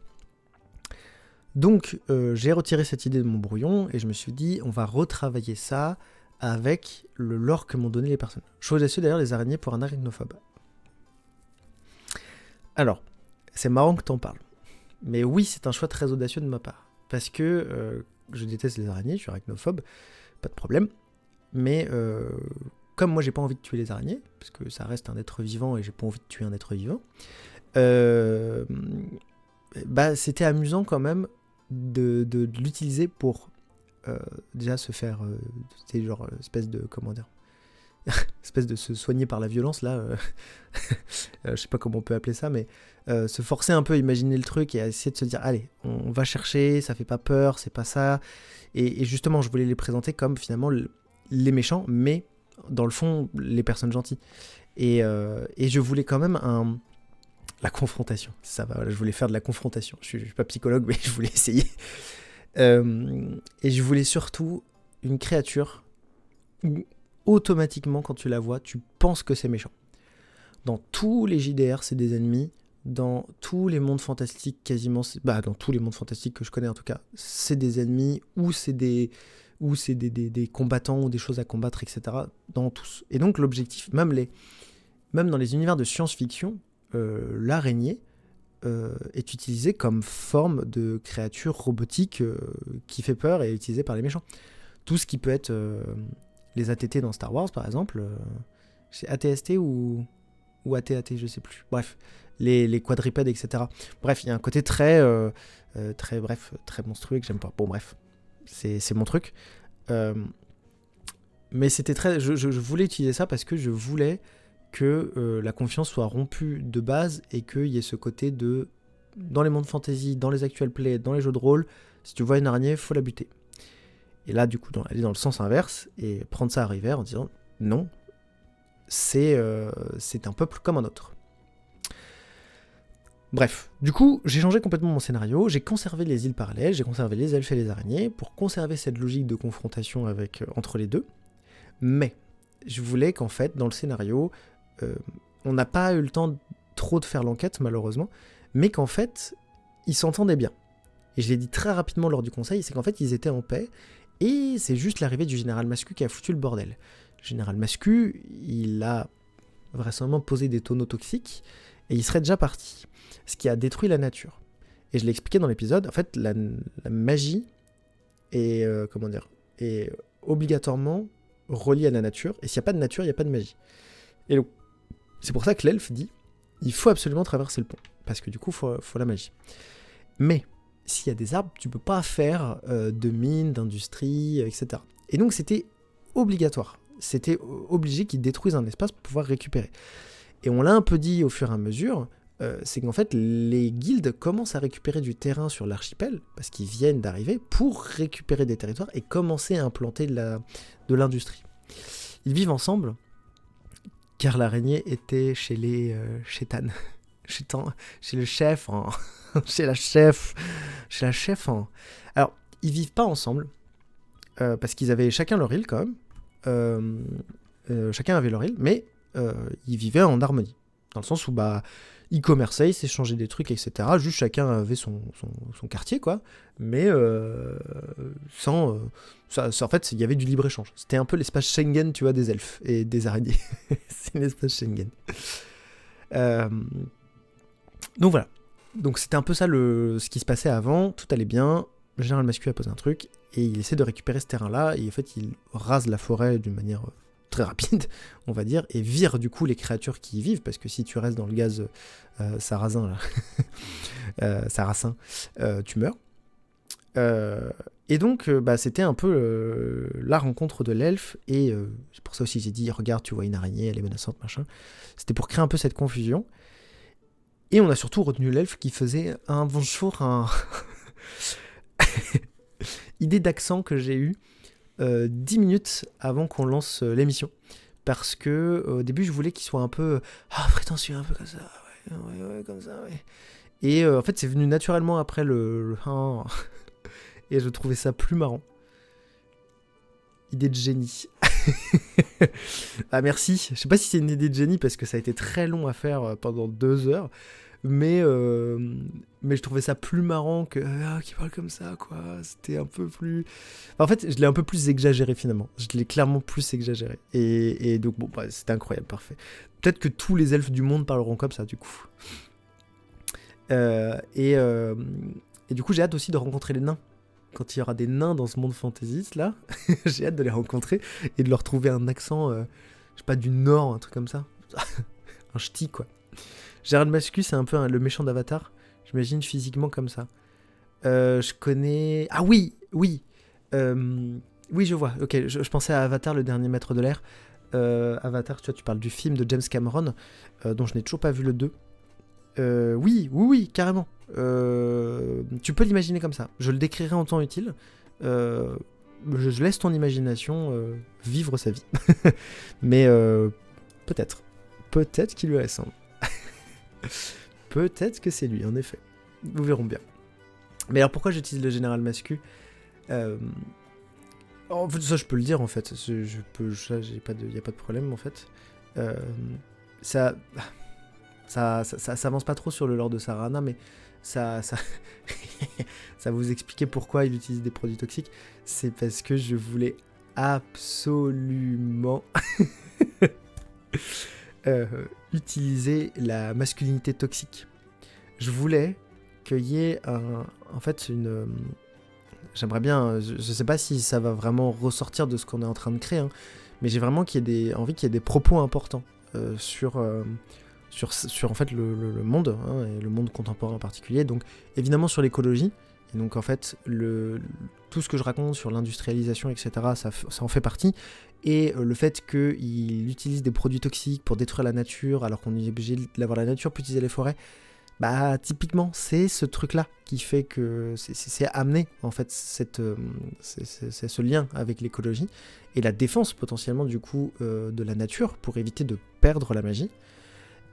Donc j'ai retiré cette idée de mon brouillon et je me suis dit on va retravailler ça avec le lore que m'ont donné les personnes. Chose audacieux d'ailleurs, les araignées pour un arachnophobe. Alors, c'est marrant que t'en parles. Mais oui, c'est un choix très audacieux de ma part. Parce que je déteste les araignées, je suis arachnophobe, pas de problème. Mais comme moi j'ai pas envie de tuer les araignées, parce que ça reste un être vivant et j'ai pas envie de tuer un être vivant, c'était amusant quand même de l'utiliser pour déjà se faire, espèce de, comment dire, espèce de se soigner par la violence là, je sais pas comment on peut appeler ça, mais se forcer un peu à imaginer le truc et à essayer de se dire allez, on va chercher, ça fait pas peur, c'est pas ça, et justement je voulais les présenter comme finalement les méchants, mais dans le fond, les personnes gentilles. Et je voulais quand même la confrontation. Ça va, voilà, je voulais faire de la confrontation. Je suis pas psychologue, mais je voulais essayer. Et je voulais surtout une créature où, automatiquement, quand tu la vois, tu penses que c'est méchant. Dans tous les JDR, c'est des ennemis. Dans tous les mondes fantastiques, quasiment... dans tous les mondes fantastiques que je connais, en tout cas, c'est des ennemis ou c'est des combattants ou des choses à combattre, etc. Dans tous. Et donc l'objectif, même dans les univers de science-fiction, l'araignée est utilisée comme forme de créature robotique qui fait peur et est utilisée par les méchants. Tout ce qui peut être les ATT dans Star Wars, par exemple, c'est ATST ou ou AT, je sais plus. Bref, les quadripèdes, etc. Bref, il y a un côté très monstrueux que j'aime pas. Bon, bref, c'est mon truc. Mais c'était très... Je voulais utiliser ça parce que je voulais que la confiance soit rompue de base et qu'il y ait ce côté de... Dans les mondes fantasy, dans les actual play, dans les jeux de rôle, si tu vois une araignée, faut la buter. Et là, du coup, aller dans le sens inverse et prendre ça à revers en disant non, c'est un peuple comme un autre. Bref, du coup, j'ai changé complètement mon scénario, j'ai conservé les îles parallèles, j'ai conservé les elfes et les araignées pour conserver cette logique de confrontation entre les deux. Mais je voulais qu'en fait, dans le scénario, on n'a pas eu le temps trop de faire l'enquête, malheureusement, mais qu'en fait, ils s'entendaient bien. Et je l'ai dit très rapidement lors du conseil, c'est qu'en fait, ils étaient en paix, et c'est juste l'arrivée du général Mascu qui a foutu le bordel. Le général Mascu, il a vraisemblablement posé des tonneaux toxiques, et il serait déjà parti. Ce qui a détruit la nature. Et je l'ai expliqué dans l'épisode, en fait, la magie est, est obligatoirement reliée à la nature, et s'il n'y a pas de nature, il n'y a pas de magie. Et donc, c'est pour ça que l'elfe dit, il faut absolument traverser le pont, parce que du coup, il faut la magie. Mais, s'il y a des arbres, tu peux pas faire de mines, d'industrie, etc. Et donc, c'était obligatoire. C'était obligé qu'ils détruisent un espace pour pouvoir récupérer. Et on l'a un peu dit au fur et à mesure, c'est qu'en fait, les guildes commencent à récupérer du terrain sur l'archipel, parce qu'ils viennent d'arriver, pour récupérer des territoires et commencer à implanter de l'industrie. Ils vivent ensemble, car l'araignée était chez les chétanes. Chez le chef, hein. chez la chef. Hein. Alors, ils vivent pas ensemble, parce qu'ils avaient chacun leur île quand même. Chacun avait leur île, mais ils vivaient en harmonie. Dans le sens où, ils commerçaient, ils s'échangeaient des trucs, etc. Juste chacun avait son quartier, quoi. Mais sans... en fait, il y avait du libre-échange. C'était un peu l'espace Schengen, tu vois, des elfes et des araignées. C'est l'espace Schengen. Donc voilà. Donc c'était un peu ça ce qui se passait avant. Tout allait bien. Le général Mascu a posé un truc et il essaie de récupérer ce terrain-là. Et en fait, il rase la forêt d'une manière très rapide, on va dire, et vire du coup les créatures qui y vivent, parce que si tu restes dans le gaz sarrasin, tu meurs. Et donc, c'était un peu la rencontre de l'elfe, et c'est pour ça aussi que j'ai dit, regarde, tu vois une araignée, elle est menaçante, machin. C'était pour créer un peu cette confusion. Et on a surtout retenu l'elfe qui faisait un bonjour, idée d'accent que j'ai eue 10 minutes avant qu'on lance l'émission. Parce que au début, je voulais qu'il soit un peu prétentieux, un peu comme ça. Ouais, comme ça, ouais. Et en fait, c'est venu naturellement après le et je trouvais ça plus marrant. Idée de génie. Merci. Je sais pas si c'est une idée de génie parce que ça a été très long à faire pendant 2 heures. Mais je trouvais ça plus marrant que qui parle comme ça, quoi. C'était un peu plus... Enfin, en fait, je l'ai un peu plus exagéré, finalement. Je l'ai clairement plus exagéré. Et donc, bon, c'était incroyable, parfait. Peut-être que tous les elfes du monde parleront comme ça, du coup. Et du coup, j'ai hâte aussi de rencontrer les nains. Quand il y aura des nains dans ce monde fantasy, là, j'ai hâte de les rencontrer et de leur trouver un accent, je sais pas, du Nord, un truc comme ça. Un ch'ti, quoi. Gérald Mascu, c'est un peu le méchant d'Avatar. J'imagine physiquement comme ça. Je connais... Ah oui. Oui, je vois. Ok, je pensais à Avatar, le dernier maître de l'air. Avatar, tu parles du film de James Cameron, dont je n'ai toujours pas vu le 2. Oui, carrément. Tu peux l'imaginer comme ça. Je le décrirai en temps utile. Je laisse ton imagination vivre sa vie. Mais peut-être. Peut-être qu'il lui ressemble. Peut-être que c'est lui, en effet. Nous verrons bien. Mais alors pourquoi j'utilise le général Mascu En fait, ça je peux le dire en fait. Il n'y a pas de problème en fait. Ça avance pas trop sur le lore de Sarana, mais ça vous expliquer pourquoi il utilise des produits toxiques. C'est parce que je voulais absolument utiliser la masculinité toxique. Je voulais qu'il y ait j'aimerais bien, je sais pas si ça va vraiment ressortir de ce qu'on est en train de créer, hein, mais j'ai vraiment envie qu'il y ait des propos importants sur sur en fait le monde, hein, et le monde contemporain en particulier, donc évidemment sur l'écologie, et donc en fait tout ce que je raconte sur l'industrialisation, etc., ça en fait partie, et le fait qu'il utilise des produits toxiques pour détruire la nature, alors qu'on est obligé d'avoir la nature pour utiliser les forêts, bah typiquement c'est ce truc-là qui fait que c'est amené en fait c'est ce lien avec l'écologie, et la défense potentiellement du coup de la nature pour éviter de perdre la magie.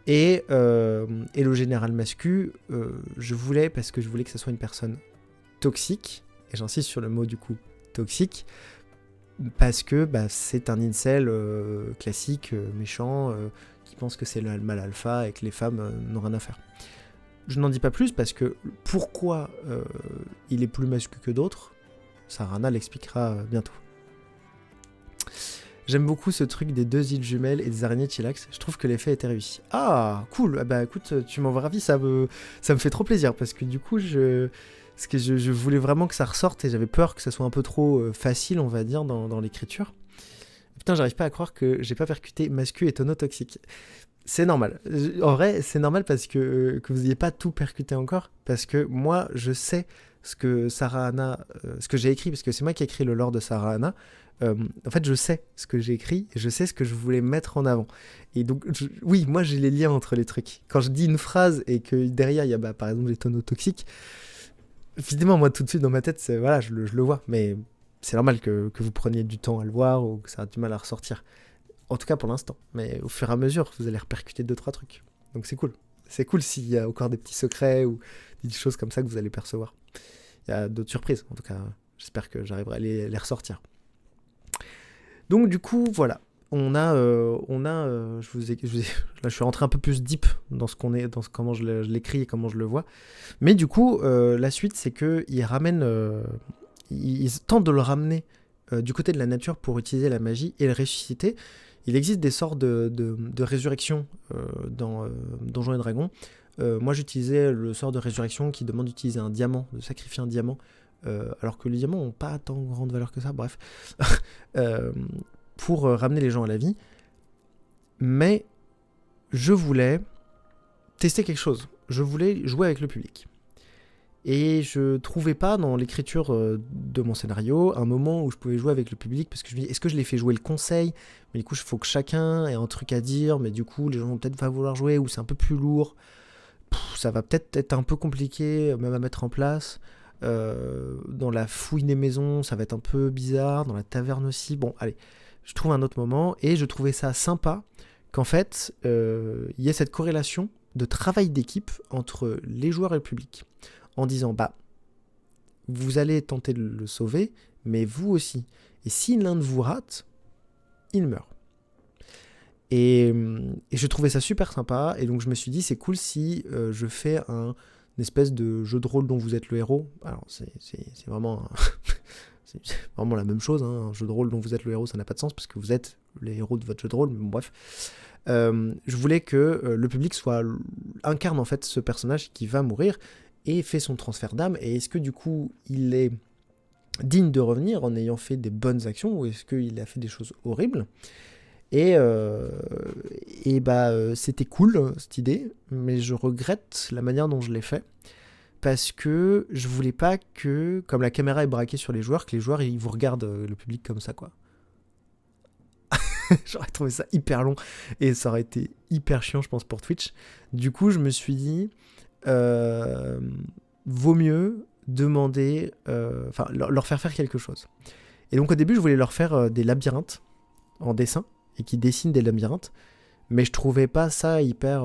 Et le général Mascu, parce que je voulais que ça soit une personne toxique, et j'insiste sur le mot du coup toxique, parce que bah, c'est un incel classique, méchant, qui pense que c'est le mal alpha et que les femmes n'ont rien à faire. Je n'en dis pas plus parce que pourquoi il est plus mascu que d'autres, Sarahana l'expliquera bientôt. J'aime beaucoup ce truc des 2 îles jumelles et des araignées Chilax. Je trouve que l'effet était réussi. Ah, cool. Bah écoute, tu m'envoies ravi, ça me fait trop plaisir parce que du coup, je voulais vraiment que ça ressorte et j'avais peur que ça soit un peu trop facile, on va dire, dans l'écriture. Putain, j'arrive pas à croire que j'ai pas percuté mascu et tonneau toxique. C'est normal. En vrai, c'est normal parce que vous n'ayez pas tout percuté encore. Parce que moi, je sais ce que Sarahana, ce que j'ai écrit, parce que c'est moi qui ai écrit le lore de Sarahana. En fait, je sais ce que j'ai écrit et je sais ce que je voulais mettre en avant. Et donc, oui, moi, j'ai les liens entre les trucs. Quand je dis une phrase et que derrière, il y a par exemple les tonneaux toxiques, évidemment, moi, tout de suite, dans ma tête, voilà, je le vois. Mais c'est normal que vous preniez du temps à le voir ou que ça a du mal à ressortir. En tout cas pour l'instant, mais au fur et à mesure, vous allez repercuter 2-3 trucs. Donc c'est cool. C'est cool s'il y a encore des petits secrets ou des choses comme ça que vous allez percevoir. Il y a d'autres surprises, en tout cas, j'espère que j'arriverai à les ressortir. Donc du coup, voilà. Là, je suis rentré un peu plus deep dans comment je l'écris et comment je le vois. Mais du coup, la suite, c'est qu'il ramène, il tente de le ramener du côté de la nature pour utiliser la magie et le ressusciter. Il existe des sorts de résurrection dans Donjons et Dragons. Moi, j'utilisais le sort de résurrection qui demande d'utiliser un diamant, de sacrifier un diamant, alors que les diamants n'ont pas tant grande valeur que ça, bref, pour ramener les gens à la vie. Mais je voulais tester quelque chose. Je voulais jouer avec le public. Et je trouvais pas dans l'écriture de mon scénario un moment où je pouvais jouer avec le public, parce que je me dis, est-ce que je les fais jouer le conseil? Mais du coup, il faut que chacun ait un truc à dire, mais du coup, les gens vont peut-être pas vouloir jouer, ou c'est un peu plus lourd. Ça va peut-être être un peu compliqué, même à mettre en place. Dans la fouille des maisons, ça va être un peu bizarre. Dans la taverne aussi. Bon, allez, je trouve un autre moment, et je trouvais ça sympa qu'en fait, il y ait cette corrélation de travail d'équipe entre les joueurs et le public. En disant, bah, vous allez tenter de le sauver, mais vous aussi. Et si l'un de vous rate, il meurt. Et je trouvais ça super sympa, et donc je me suis dit, c'est cool si je fais une espèce de jeu de rôle dont vous êtes le héros. Alors, c'est vraiment, c'est vraiment la même chose, hein. Un jeu de rôle dont vous êtes le héros, ça n'a pas de sens, parce que vous êtes les héros de votre jeu de rôle, mais bon, bref. Je voulais que le public incarne en fait ce personnage qui va mourir, et fait son transfert d'âme, et est-ce que du coup il est digne de revenir en ayant fait des bonnes actions, ou est-ce qu'il a fait des choses horribles? Et c'était cool cette idée, mais je regrette la manière dont je l'ai fait, parce que je voulais pas que, comme la caméra est braquée sur les joueurs, que les joueurs ils vous regardent le public comme ça, quoi. J'aurais trouvé ça hyper long, et ça aurait été hyper chiant, je pense, pour Twitch. Du coup, je me suis dit, vaut mieux demander, leur faire quelque chose. Et donc au début, je voulais leur faire des labyrinthes en dessin, et qui dessinent des labyrinthes, mais je trouvais pas ça hyper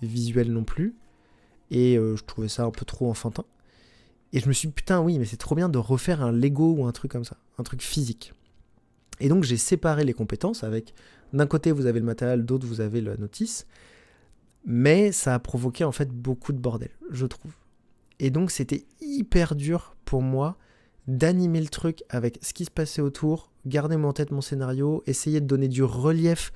visuel non plus, et je trouvais ça un peu trop enfantin. Et je me suis dit, putain, oui, mais c'est trop bien de refaire un Lego ou un truc comme ça, un truc physique. Et donc j'ai séparé les compétences avec, d'un côté vous avez le matériel, d'autre vous avez la notice, mais ça a provoqué en fait beaucoup de bordel, je trouve. Et donc c'était hyper dur pour moi d'animer le truc avec ce qui se passait autour, garder en tête mon scénario, essayer de donner du relief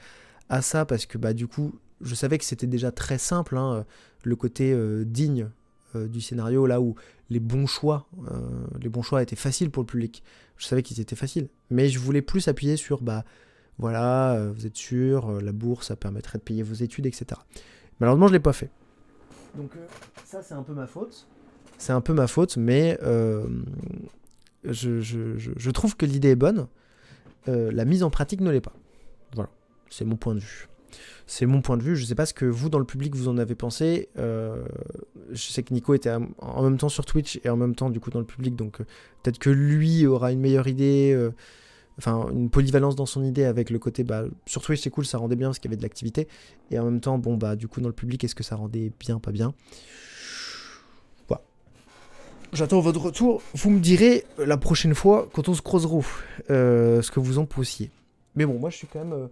à ça, parce que bah du coup je savais que c'était déjà très simple, hein, le côté digne du scénario, là où les bons choix étaient faciles pour le public. Je savais qu'ils étaient faciles, mais je voulais plus appuyer sur, bah voilà, vous êtes sûr, la bourse, ça permettrait de payer vos études, etc. Malheureusement, je ne l'ai pas fait. Donc ça, c'est un peu ma faute. C'est un peu ma faute, mais je trouve que l'idée est bonne. La mise en pratique ne l'est pas. Voilà, c'est mon point de vue. C'est mon point de vue. Je ne sais pas ce que vous, dans le public, vous en avez pensé. Je sais que Nico était en même temps sur Twitch et en même temps, du coup, dans le public. Donc, peut-être que lui aura une meilleure idée, enfin, une polyvalence dans son idée avec le côté, sur Twitch, c'est cool, ça rendait bien parce qu'il y avait de l'activité. Et en même temps, du coup, dans le public, est-ce que ça rendait bien, pas bien ? Voilà. J'attends votre retour. Vous me direz la prochaine fois, quand on se croisera, ce que vous en pensiez. Mais bon, moi, je suis quand même...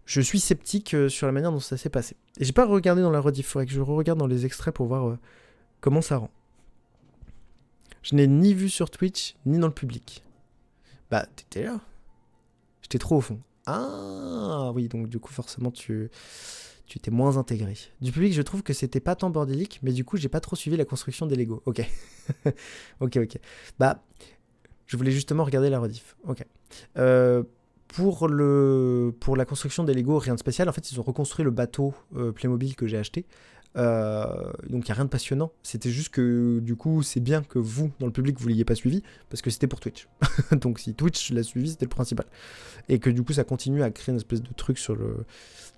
je suis sceptique sur la manière dont ça s'est passé. Et j'ai pas regardé dans la rediff, il faudrait que je regarde dans les extraits pour voir comment ça rend. Je n'ai ni vu sur Twitch, ni dans le public. Bah, t'étais là. J'étais trop au fond. Ah, oui, donc du coup, forcément, tu étais moins intégré. Du public, je trouve que c'était pas tant bordélique, mais du coup, j'ai pas trop suivi la construction des Lego. Ok. ok. Bah, je voulais justement regarder la rediff. Ok. Pour la construction des Lego, rien de spécial. En fait, ils ont reconstruit le bateau Playmobil que j'ai acheté. Donc, il n'y a rien de passionnant. C'était juste que, du coup, c'est bien que vous, dans le public, vous ne l'ayez pas suivi, parce que c'était pour Twitch. Donc, si Twitch l'a suivi, c'était le principal. Et que, du coup, ça continue à créer une espèce de truc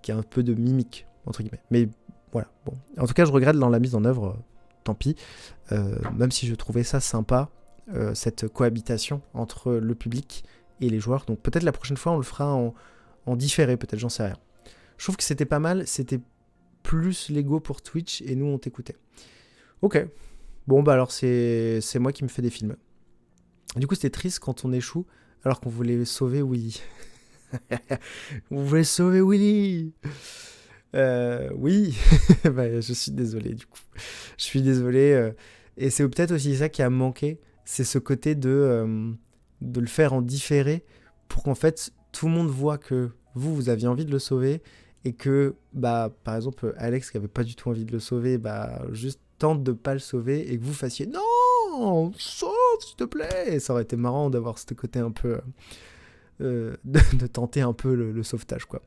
qui a un peu de mimique, entre guillemets. Mais voilà, bon. En tout cas, je regrette dans la mise en œuvre, tant pis. Même si je trouvais ça sympa, cette cohabitation entre le public et les joueurs. Donc peut-être la prochaine fois on le fera en différé, peut-être, j'en sais rien. Je trouve que c'était pas mal, c'était plus Lego pour Twitch et nous on t'écoutait. Ok, bon alors c'est moi qui me fais des films. Du coup c'était triste quand on échoue alors qu'on voulait sauver Willy. On voulait sauver Willy. Oui, je suis désolé du coup. Je suis désolé et c'est peut-être aussi ça qui a manqué, c'est ce côté de le faire en différé pour qu'en fait tout le monde voit que vous aviez envie de le sauver et que par exemple Alex qui avait pas du tout envie de le sauver juste tente de pas le sauver et que vous fassiez non sauve s'il te plaît, et ça aurait été marrant d'avoir ce côté un peu de tenter un peu le sauvetage quoi,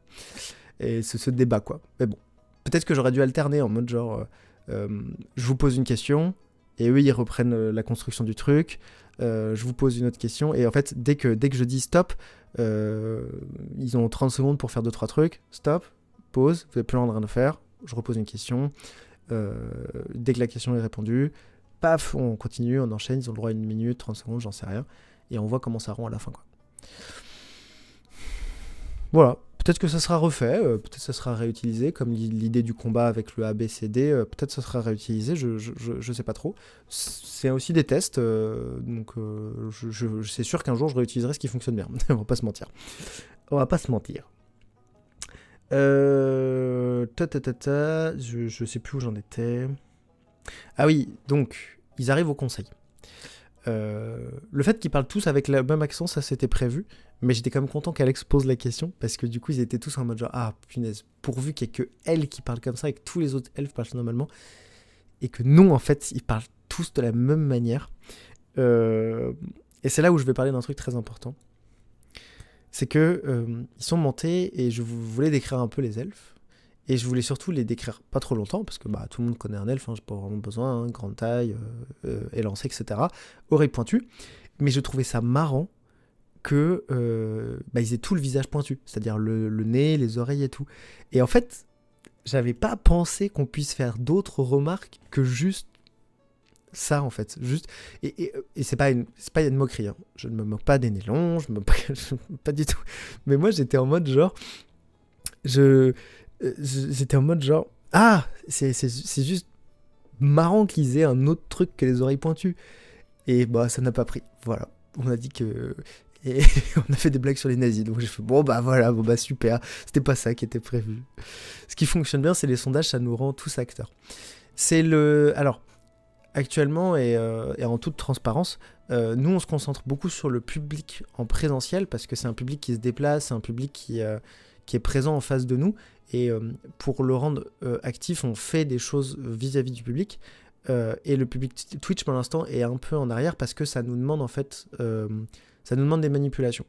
et ce débat quoi. Mais bon, peut-être que j'aurais dû alterner en mode genre je vous pose une question et eux ils reprennent la construction du truc. Je vous pose une autre question et en fait dès que je dis stop, ils ont 30 secondes pour faire 2-3 trucs. Stop, pause, vous n'avez plus rien à faire, je repose une question, dès que la question est répondue, paf, on continue, on enchaîne, ils ont le droit à 1 minute, 30 secondes, j'en sais rien, et on voit comment ça rend à la fin quoi. Voilà, peut-être que ça sera refait, peut-être que ça sera réutilisé, comme l'idée du combat avec le ABCD, peut-être que ça sera réutilisé, je sais pas trop. C'est aussi des tests, donc c'est sûr qu'un jour je réutiliserai ce qui fonctionne bien, on va pas se mentir. Je sais plus où j'en étais. Ah oui, donc, ils arrivent au conseil. Le fait qu'ils parlent tous avec le même accent, ça c'était prévu, mais j'étais quand même content qu'Alex pose la question, parce que du coup ils étaient tous en mode genre ah punaise, pourvu qu'il n'y ait que elle qui parle comme ça et que tous les autres elfes parlent normalement, et que non en fait ils parlent tous de la même manière. Et c'est là où je vais parler d'un truc très important, c'est que ils sont montés et je voulais décrire un peu les elfes. Et je voulais surtout les décrire pas trop longtemps, parce que tout le monde connaît un elfe, j'ai pas vraiment besoin, grande taille, élancé, etc. Oreilles pointues. Mais je trouvais ça marrant que ils aient tout le visage pointu, c'est-à-dire le nez, les oreilles et tout. Et en fait, j'avais pas pensé qu'on puisse faire d'autres remarques que juste ça, en fait. Juste, et c'est pas une moquerie, hein. Je ne me moque pas des nez longs, je me moque pas du tout. Mais moi, j'étais en mode genre... J'étais en mode genre c'est juste marrant qu'ils aient un autre truc que les oreilles pointues, et ça n'a pas pris, voilà, on a dit que et on a fait des blagues sur les nazis, donc j'ai fait voilà, super, c'était pas ça qui était prévu. Ce qui fonctionne bien, c'est les sondages, ça nous rend tous acteurs. Alors actuellement et en toute transparence, nous on se concentre beaucoup sur le public en présentiel parce que c'est un public qui se déplace, c'est un public qui est présent en face de nous. Et pour le rendre actif, on fait des choses vis-à-vis du public. Et le public Twitch, pour l'instant, est un peu en arrière parce que ça nous demande, en fait, ça nous demande des manipulations.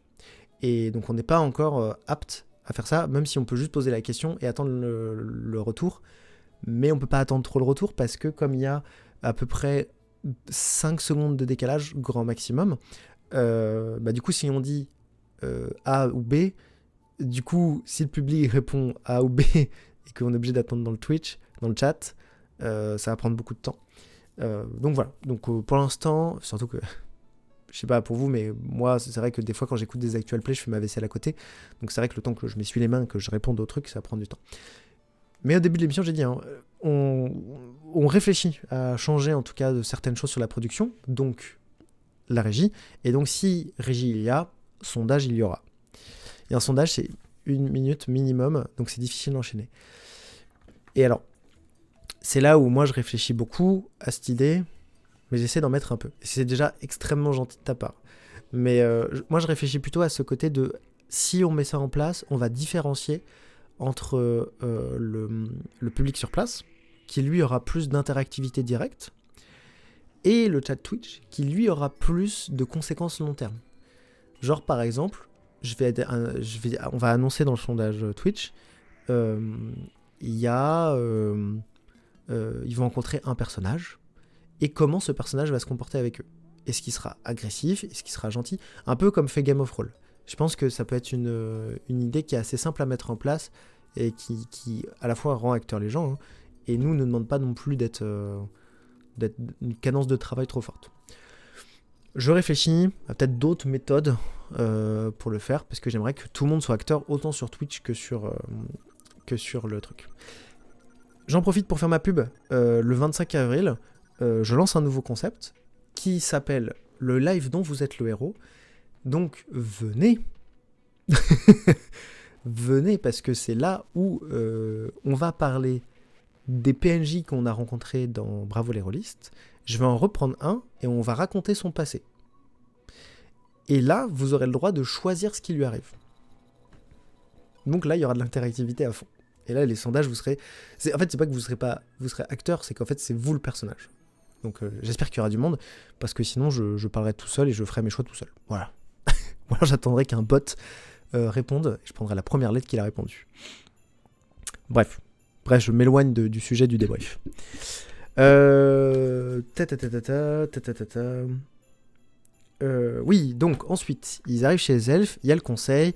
Et donc, on n'est pas encore apte à faire ça, même si on peut juste poser la question et attendre le retour. Mais on peut pas attendre trop le retour parce que comme il y a à peu près 5 secondes de décalage, grand maximum, du coup, si on dit A ou B, du coup, si le public répond A ou B et qu'on est obligé d'attendre dans le chat, ça va prendre beaucoup de temps. Donc voilà. Donc pour l'instant, surtout que je sais pas pour vous, mais moi, c'est vrai que des fois, quand j'écoute des actual plays, je fais ma vaisselle à côté. Donc c'est vrai que le temps que je m'essuie les mains, que je réponde aux trucs, ça prend du temps. Mais au début de l'émission, j'ai dit, on réfléchit à changer en tout cas de certaines choses sur la production, donc la régie. Et donc si régie il y a, sondage il y aura. Et un sondage, c'est 1 minute minimum, donc c'est difficile d'enchaîner. Et alors, c'est là où moi je réfléchis beaucoup à cette idée, mais j'essaie d'en mettre un peu. Et c'est déjà extrêmement gentil de ta part. Mais moi je réfléchis plutôt à ce côté de, si on met ça en place, on va différencier entre le public sur place, qui lui aura plus d'interactivité directe, et le chat Twitch, qui lui aura plus de conséquences long terme. Genre par exemple, on va annoncer dans le sondage Twitch, ils vont rencontrer un personnage, et comment ce personnage va se comporter avec eux. Est-ce qu'il sera agressif? Est-ce qu'il sera gentil? Un peu comme fait Game of Thrones. Je pense que ça peut être une idée qui est assez simple à mettre en place et qui à la fois rend acteurs les gens, hein, et nous ne demande pas non plus d'être une cadence de travail trop forte. Je réfléchis à peut-être d'autres méthodes pour le faire, parce que j'aimerais que tout le monde soit acteur autant sur Twitch que sur le truc. J'en profite pour faire ma pub. Le 25 avril, je lance un nouveau concept qui s'appelle le live dont vous êtes le héros. Donc venez venez, parce que c'est là où on va parler des PNJ qu'on a rencontrés dans Bravo les rôlistes. Je vais en reprendre un et on va raconter son passé. Et là, vous aurez le droit de choisir ce qui lui arrive. Donc là, il y aura de l'interactivité à fond. Et là, les sondages, en fait, c'est pas que vous serez acteur, c'est qu'en fait, c'est vous le personnage. Donc j'espère qu'il y aura du monde, parce que sinon, je parlerai tout seul et je ferai mes choix tout seul. Voilà. Ou alors j'attendrai qu'un bot réponde, et je prendrai la première lettre qu'il a répondu. Bref, je m'éloigne du sujet du débrief. Oui, donc ensuite, ils arrivent chez les elfes, il y a le conseil,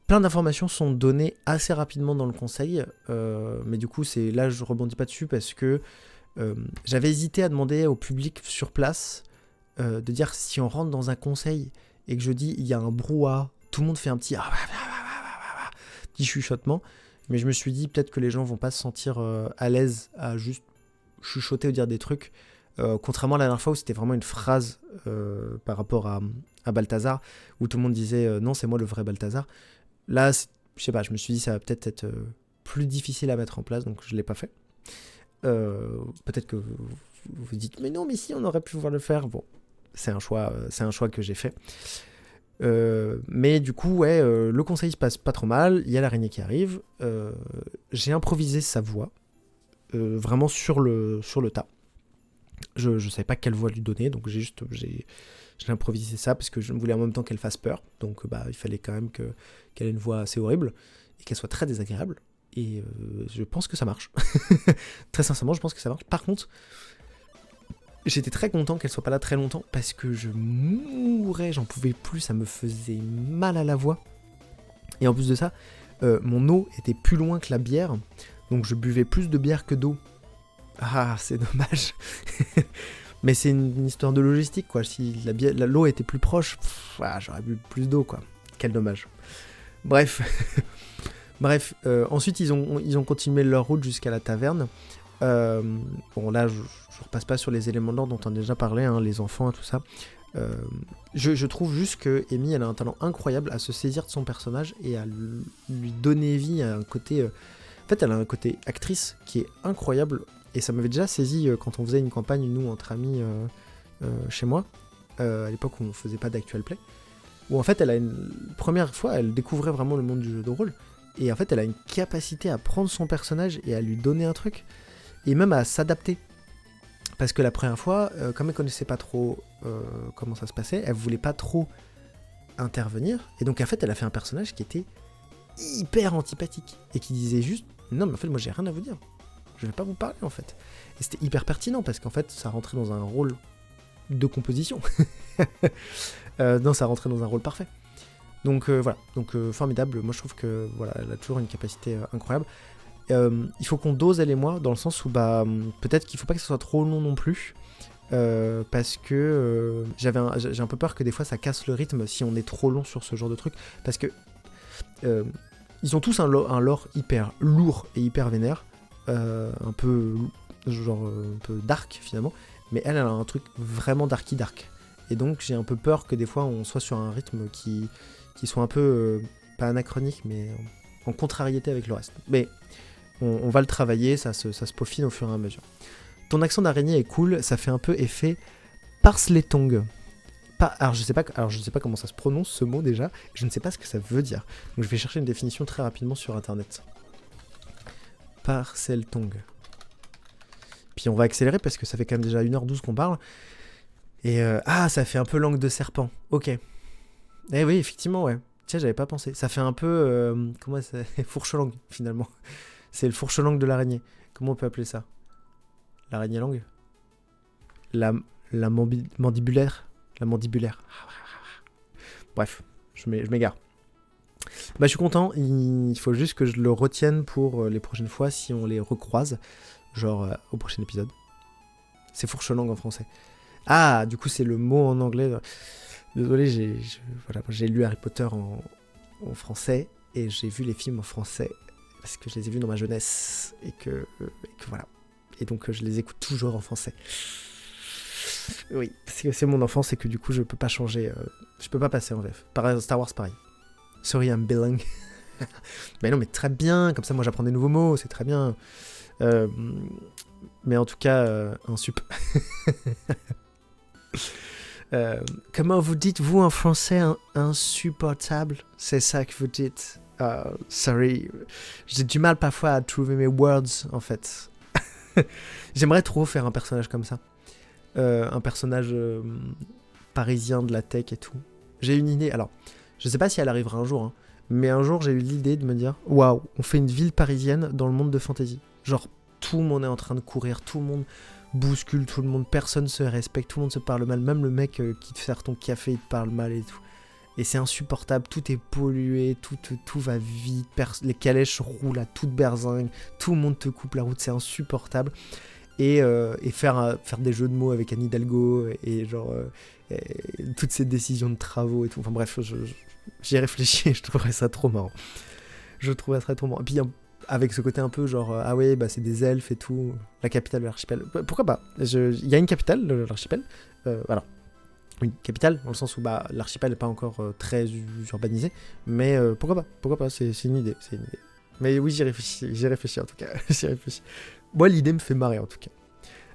plein d'informations sont données assez rapidement dans le conseil, mais du coup, là je rebondis pas dessus parce que j'avais hésité à demander au public sur place de dire si on rentre dans un conseil et que je dis il y a un brouhaha, tout le monde fait un petit chuchotement, mais je me suis dit peut-être que les gens vont pas se sentir à l'aise à juste chuchoter ou dire des trucs, contrairement à la dernière fois où c'était vraiment une phrase par rapport à Balthazar, où tout le monde disait non, c'est moi le vrai Balthazar. Là, je sais pas, je me suis dit ça va peut-être être plus difficile à mettre en place, donc je l'ai pas fait. Peut-être que vous dites mais non, mais si, on aurait pu pouvoir le faire. Bon, c'est un choix que j'ai fait. Mais du coup, le conseil se passe pas trop mal. Il y a l'araignée qui arrive. J'ai improvisé sa voix, vraiment sur le tas. Je savais pas quelle voix lui donner, donc j'ai improvisé ça parce que je voulais en même temps qu'elle fasse peur. Donc il fallait quand même qu'elle ait une voix assez horrible et qu'elle soit très désagréable. Et je pense que ça marche. Très sincèrement, je pense que ça marche. Par contre, j'étais très content qu'elle soit pas là très longtemps parce que je mourais, j'en pouvais plus, ça me faisait mal à la voix. Et en plus de ça, mon eau était plus loin que la bière, donc je buvais plus de bière que d'eau. Ah, c'est dommage. Mais c'est une histoire de logistique, quoi. Si l'eau était plus proche, j'aurais bu plus d'eau, quoi. Quel dommage. Bref. Ensuite, ils ont continué leur route jusqu'à la taverne. Bon, là, je repasse pas sur les éléments de l'ordre dont on a déjà parlé, hein, les enfants et tout ça. Je trouve juste que Amy, elle a un talent incroyable à se saisir de son personnage et à lui donner vie à un côté... En fait, elle a un côté actrice qui est incroyable. Et ça m'avait déjà saisi quand on faisait une campagne, nous, entre amis, chez moi, à l'époque où on faisait pas d'actual play, où en fait, première fois, elle découvrait vraiment le monde du jeu de rôle, et en fait, elle a une capacité à prendre son personnage et à lui donner un truc, et même à s'adapter. Parce que la première fois, comme elle connaissait pas trop comment ça se passait, elle voulait pas trop intervenir, et donc en fait, elle a fait un personnage qui était hyper antipathique et qui disait juste non mais en fait moi j'ai rien à vous dire, je vais pas vous parler en fait. Et c'était hyper pertinent parce qu'en fait ça rentrait dans un rôle de composition. Non, ça rentrait dans un rôle parfait. Donc voilà, donc formidable. Moi je trouve que voilà, elle a toujours une capacité incroyable. Il faut qu'on dose elle et moi dans le sens où peut-être qu'il faut pas que ce soit trop long non plus. Parce que j'ai un peu peur que des fois ça casse le rythme si on est trop long sur ce genre de truc. Parce que ils ont tous un lore hyper lourd et hyper vénère, un peu dark finalement, mais elle a un truc vraiment darky dark. Et donc j'ai un peu peur que des fois on soit sur un rythme qui soit un peu, pas anachronique, mais en contrariété avec le reste. Mais on va le travailler, ça se peaufine au fur et à mesure. Ton accent d'araignée est cool, ça fait un peu effet Parsletong. Alors je sais pas comment ça se prononce ce mot déjà, je ne sais pas ce que ça veut dire. Donc je vais chercher une définition très rapidement sur internet. Parsletong. Puis on va accélérer parce que ça fait quand même déjà 1h12 qu'on parle. Et ça fait un peu langue de serpent. Ok. Eh oui, effectivement, ouais. Tiens, j'avais pas pensé. Ça fait un peu comment ça fourche-langue finalement. C'est le fourche-langue de l'araignée. Comment on peut appeler ça? L'araignée langue? La mandibulaire? La mandibulaire. Bref, je m'égare. Je suis content, il faut juste que je le retienne pour les prochaines fois si on les recroise, genre au prochain épisode. C'est fourche-langue en français. Ah, du coup c'est le mot en anglais. Désolé, j'ai lu Harry Potter en français et j'ai vu les films en français parce que je les ai vus dans ma jeunesse et que voilà. Et donc je les écoute toujours en français. Oui, parce que c'est mon enfance et que du coup je peux pas changer, je peux pas passer en VF. Pareil, Star Wars pareil. Sorry, I'm bilingue. Mais non, mais très bien, comme ça moi j'apprends des nouveaux mots, c'est très bien. Mais en tout cas, un sup. Comment vous dites, vous en français, insupportable? C'est ça que vous dites? Sorry, j'ai du mal parfois à trouver mes words en fait. J'aimerais trop faire un personnage comme ça. Un personnage parisien de la tech et tout. J'ai une idée, alors, je sais pas si elle arrivera un jour, hein, mais un jour j'ai eu l'idée de me dire, waouh, on fait une ville parisienne dans le monde de fantasy. Genre, tout le monde est en train de courir, tout le monde bouscule, tout le monde, personne se respecte, tout le monde se parle mal, même le mec qui te sert ton café, il te parle mal et tout. Et c'est insupportable, tout est pollué, tout va vite, les calèches roulent à toute berzingue, tout le monde te coupe la route, c'est insupportable. Et faire des jeux de mots avec Anne Hidalgo et genre toutes ces décisions de travaux et tout. Enfin bref, j'y ai réfléchi et je trouverais ça trop marrant. Je trouverais ça trop marrant. Et puis avec ce côté un peu genre ah ouais bah c'est des elfes et tout, la capitale de l'archipel. Pourquoi pas? Il y a une capitale de l'archipel. Voilà. Une capitale dans le sens où bah l'archipel n'est pas encore très urbanisé, mais pourquoi pas? C'est une idée, Mais oui, j'y réfléchis en tout cas. J'y réfléchis. Moi, l'idée me fait marrer en tout cas.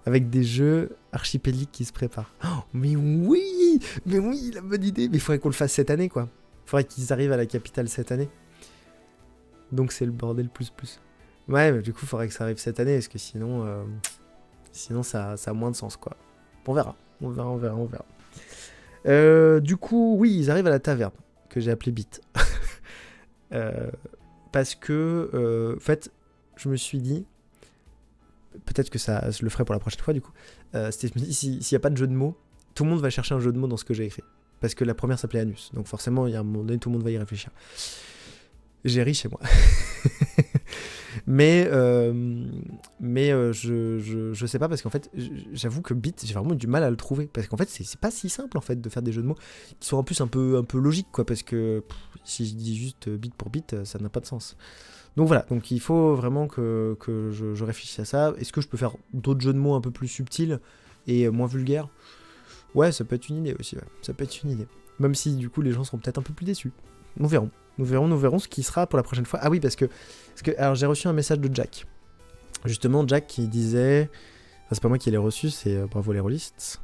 Avec des jeux archipéliques qui se préparent. Oh, mais oui, la bonne idée. Mais il faudrait qu'on le fasse cette année, quoi. Il faudrait qu'ils arrivent à la capitale cette année. Donc c'est le bordel plus. Ouais, mais du coup, il faudrait que ça arrive cette année, parce que sinon ça a moins de sens, quoi. On verra. Du coup, oui, ils arrivent à la taverne, que j'ai appelée Bit. Parce que, en fait, je me suis dit, peut-être que je le ferai pour la prochaine fois, du coup, s'il n'y a pas de jeu de mots, tout le monde va chercher un jeu de mots dans ce que j'ai écrit. Parce que la première s'appelait Anus, donc forcément, il y a un moment donné, tout le monde va y réfléchir. J'ai ri chez moi. mais je sais pas, parce qu'en fait, j'avoue que Bit, j'ai vraiment du mal à le trouver. Parce qu'en fait, c'est pas si simple, en fait, de faire des jeux de mots qui sont en plus un peu logiques, quoi. Parce que si je dis juste Bit pour Bit, ça n'a pas de sens. Donc voilà, donc il faut vraiment que je réfléchisse à ça. Est-ce que je peux faire d'autres jeux de mots un peu plus subtils et moins vulgaires? Ouais, ça peut être une idée aussi, ouais. Ça peut être une idée. Même si, du coup, les gens seront peut-être un peu plus déçus. Nous verrons ce qui sera pour la prochaine fois. Ah oui, parce que alors j'ai reçu un message de Jack. Justement, Jack qui disait... Enfin, c'est pas moi qui l'ai reçu, c'est bravo les rôlistes.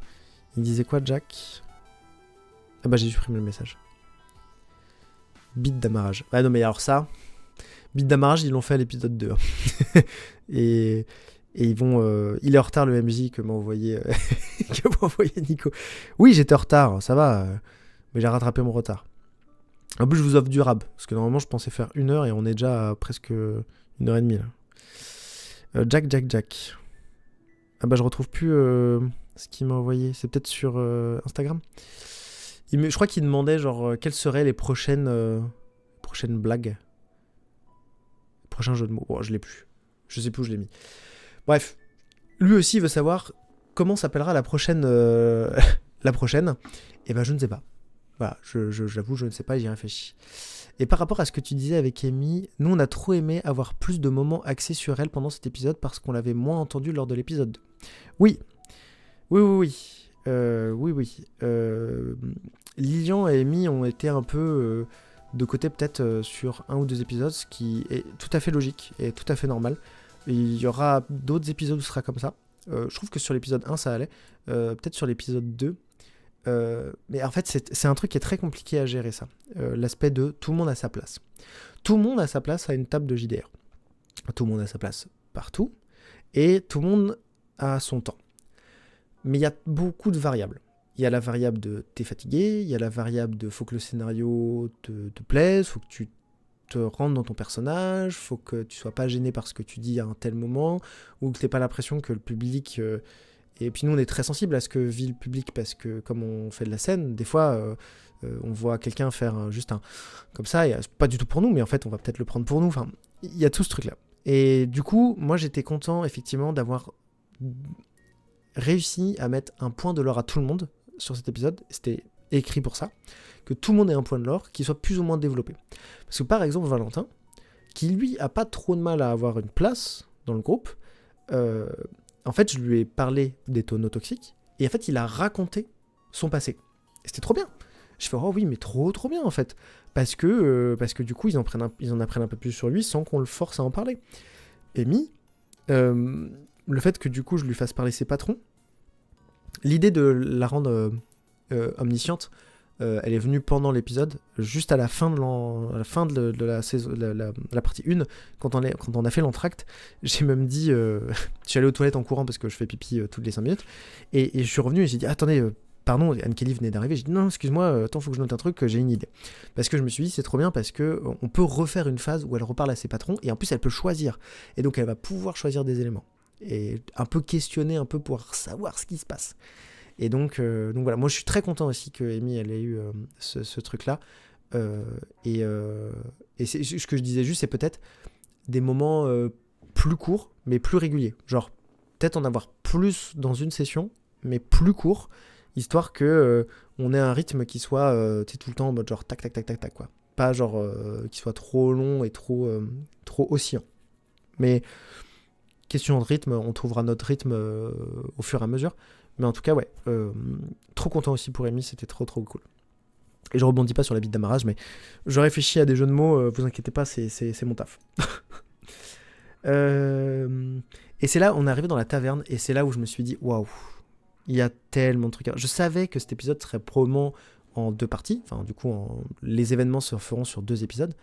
Il disait quoi, Jack? Ah bah j'ai supprimé le message. Bit d'amarrage. Ah non mais alors ça... Bit d'amarrage, ils l'ont fait à l'épisode 2. et ils vont... il est en retard le MJ que m'a envoyé Nico. Oui, j'étais en retard, ça va. Mais j'ai rattrapé mon retard. En plus, je vous offre du rab, parce que normalement, je pensais faire 1 heure et on est déjà à presque 1 heure et demie là. Jack. Ah bah, je retrouve plus ce qu'il m'a envoyé. C'est peut-être sur Instagram. Je crois qu'il demandait, genre, quelles seraient les prochaines blagues. Prochain jeu de mots. Bon, je l'ai plus. Je sais plus où je l'ai mis. Bref. Lui aussi veut savoir comment s'appellera la prochaine. La prochaine. Et ben, je ne sais pas. Voilà, j'avoue, je ne sais pas, j'y réfléchis. Et par rapport à ce que tu disais avec Amy, nous on a trop aimé avoir plus de moments axés sur elle pendant cet épisode parce qu'on l'avait moins entendu lors de l'épisode 2. Oui. Oui. Lilian et Amy ont été un peu de côté peut-être sur 1 ou 2 épisodes, ce qui est tout à fait logique et tout à fait normal. Il y aura d'autres épisodes où ce sera comme ça. Je trouve que sur l'épisode 1 ça allait. Peut-être sur l'épisode 2. Mais en fait, c'est un truc qui est très compliqué à gérer, ça. L'aspect de tout le monde a sa place. Tout le monde a sa place à une table de JDR. Tout le monde a sa place partout. Et tout le monde a son temps. Mais il y a beaucoup de variables. Il y a la variable de t'es fatigué. Il y a la variable de faut que le scénario te plaise. Faut que tu te rentres dans ton personnage. Faut que tu sois pas gêné par ce que tu dis à un tel moment. Ou que t'aies pas l'impression que le public... Et puis nous, on est très sensible à ce que vit le public parce que comme on fait de la scène, des fois, on voit quelqu'un faire juste un... comme ça, et c'est pas du tout pour nous, mais en fait, on va peut-être le prendre pour nous. Enfin, il y a tout ce truc-là. Et du coup, moi, j'étais content, effectivement, d'avoir réussi à mettre un point de l'or à tout le monde sur cet épisode. C'était écrit pour ça. Que tout le monde ait un point de l'or qui soit plus ou moins développé. Parce que par exemple, Valentin, qui lui a pas trop de mal à avoir une place dans le groupe, en fait, je lui ai parlé des tonneaux toxiques, et en fait, il a raconté son passé. Et c'était trop bien. Je fais, oh oui, mais trop bien, en fait. Parce que du coup, ils en apprennent un peu plus sur lui sans qu'on le force à en parler. Amy, le fait que du coup, je lui fasse parler ses patrons, l'idée de la rendre omnisciente, elle est venue pendant l'épisode, juste à la fin de la saison, la partie 1, quand on a fait l'entracte. J'ai même dit, je suis allé aux toilettes en courant parce que je fais pipi toutes les 5 minutes, et je suis revenu et j'ai dit, attendez, pardon, Anne-Kelly venait d'arriver, j'ai dit, non, excuse-moi, attends, faut que je note un truc, j'ai une idée. Parce que je me suis dit, c'est trop bien, parce que on peut refaire une phase où elle reparle à ses patrons, et en plus elle peut choisir, et donc elle va pouvoir choisir des éléments, et un peu questionner, un peu pour savoir ce qui se passe. Et donc voilà, moi je suis très content aussi que Amy elle ait eu ce truc-là. Et c'est, ce que je disais juste, c'est peut-être des moments plus courts, mais plus réguliers. Genre, peut-être en avoir plus dans une session, mais plus court, histoire que on ait un rythme qui soit tout le temps en mode genre tac, tac, tac, tac, tac, quoi. Pas genre qui soit trop long et trop oscillant. Mais question de rythme, on trouvera notre rythme au fur et à mesure. Mais en tout cas, ouais, trop content aussi pour Amy, c'était trop cool. Et je rebondis pas sur la bite d'amarrage, mais je réfléchis à des jeux de mots, vous inquiétez pas, c'est mon taf. Et c'est là, on est arrivé dans la taverne, et c'est là où je me suis dit, waouh, il y a tellement de trucs. Je savais que cet épisode serait probablement en 2 parties, enfin du coup, les événements se feront sur 2 épisodes.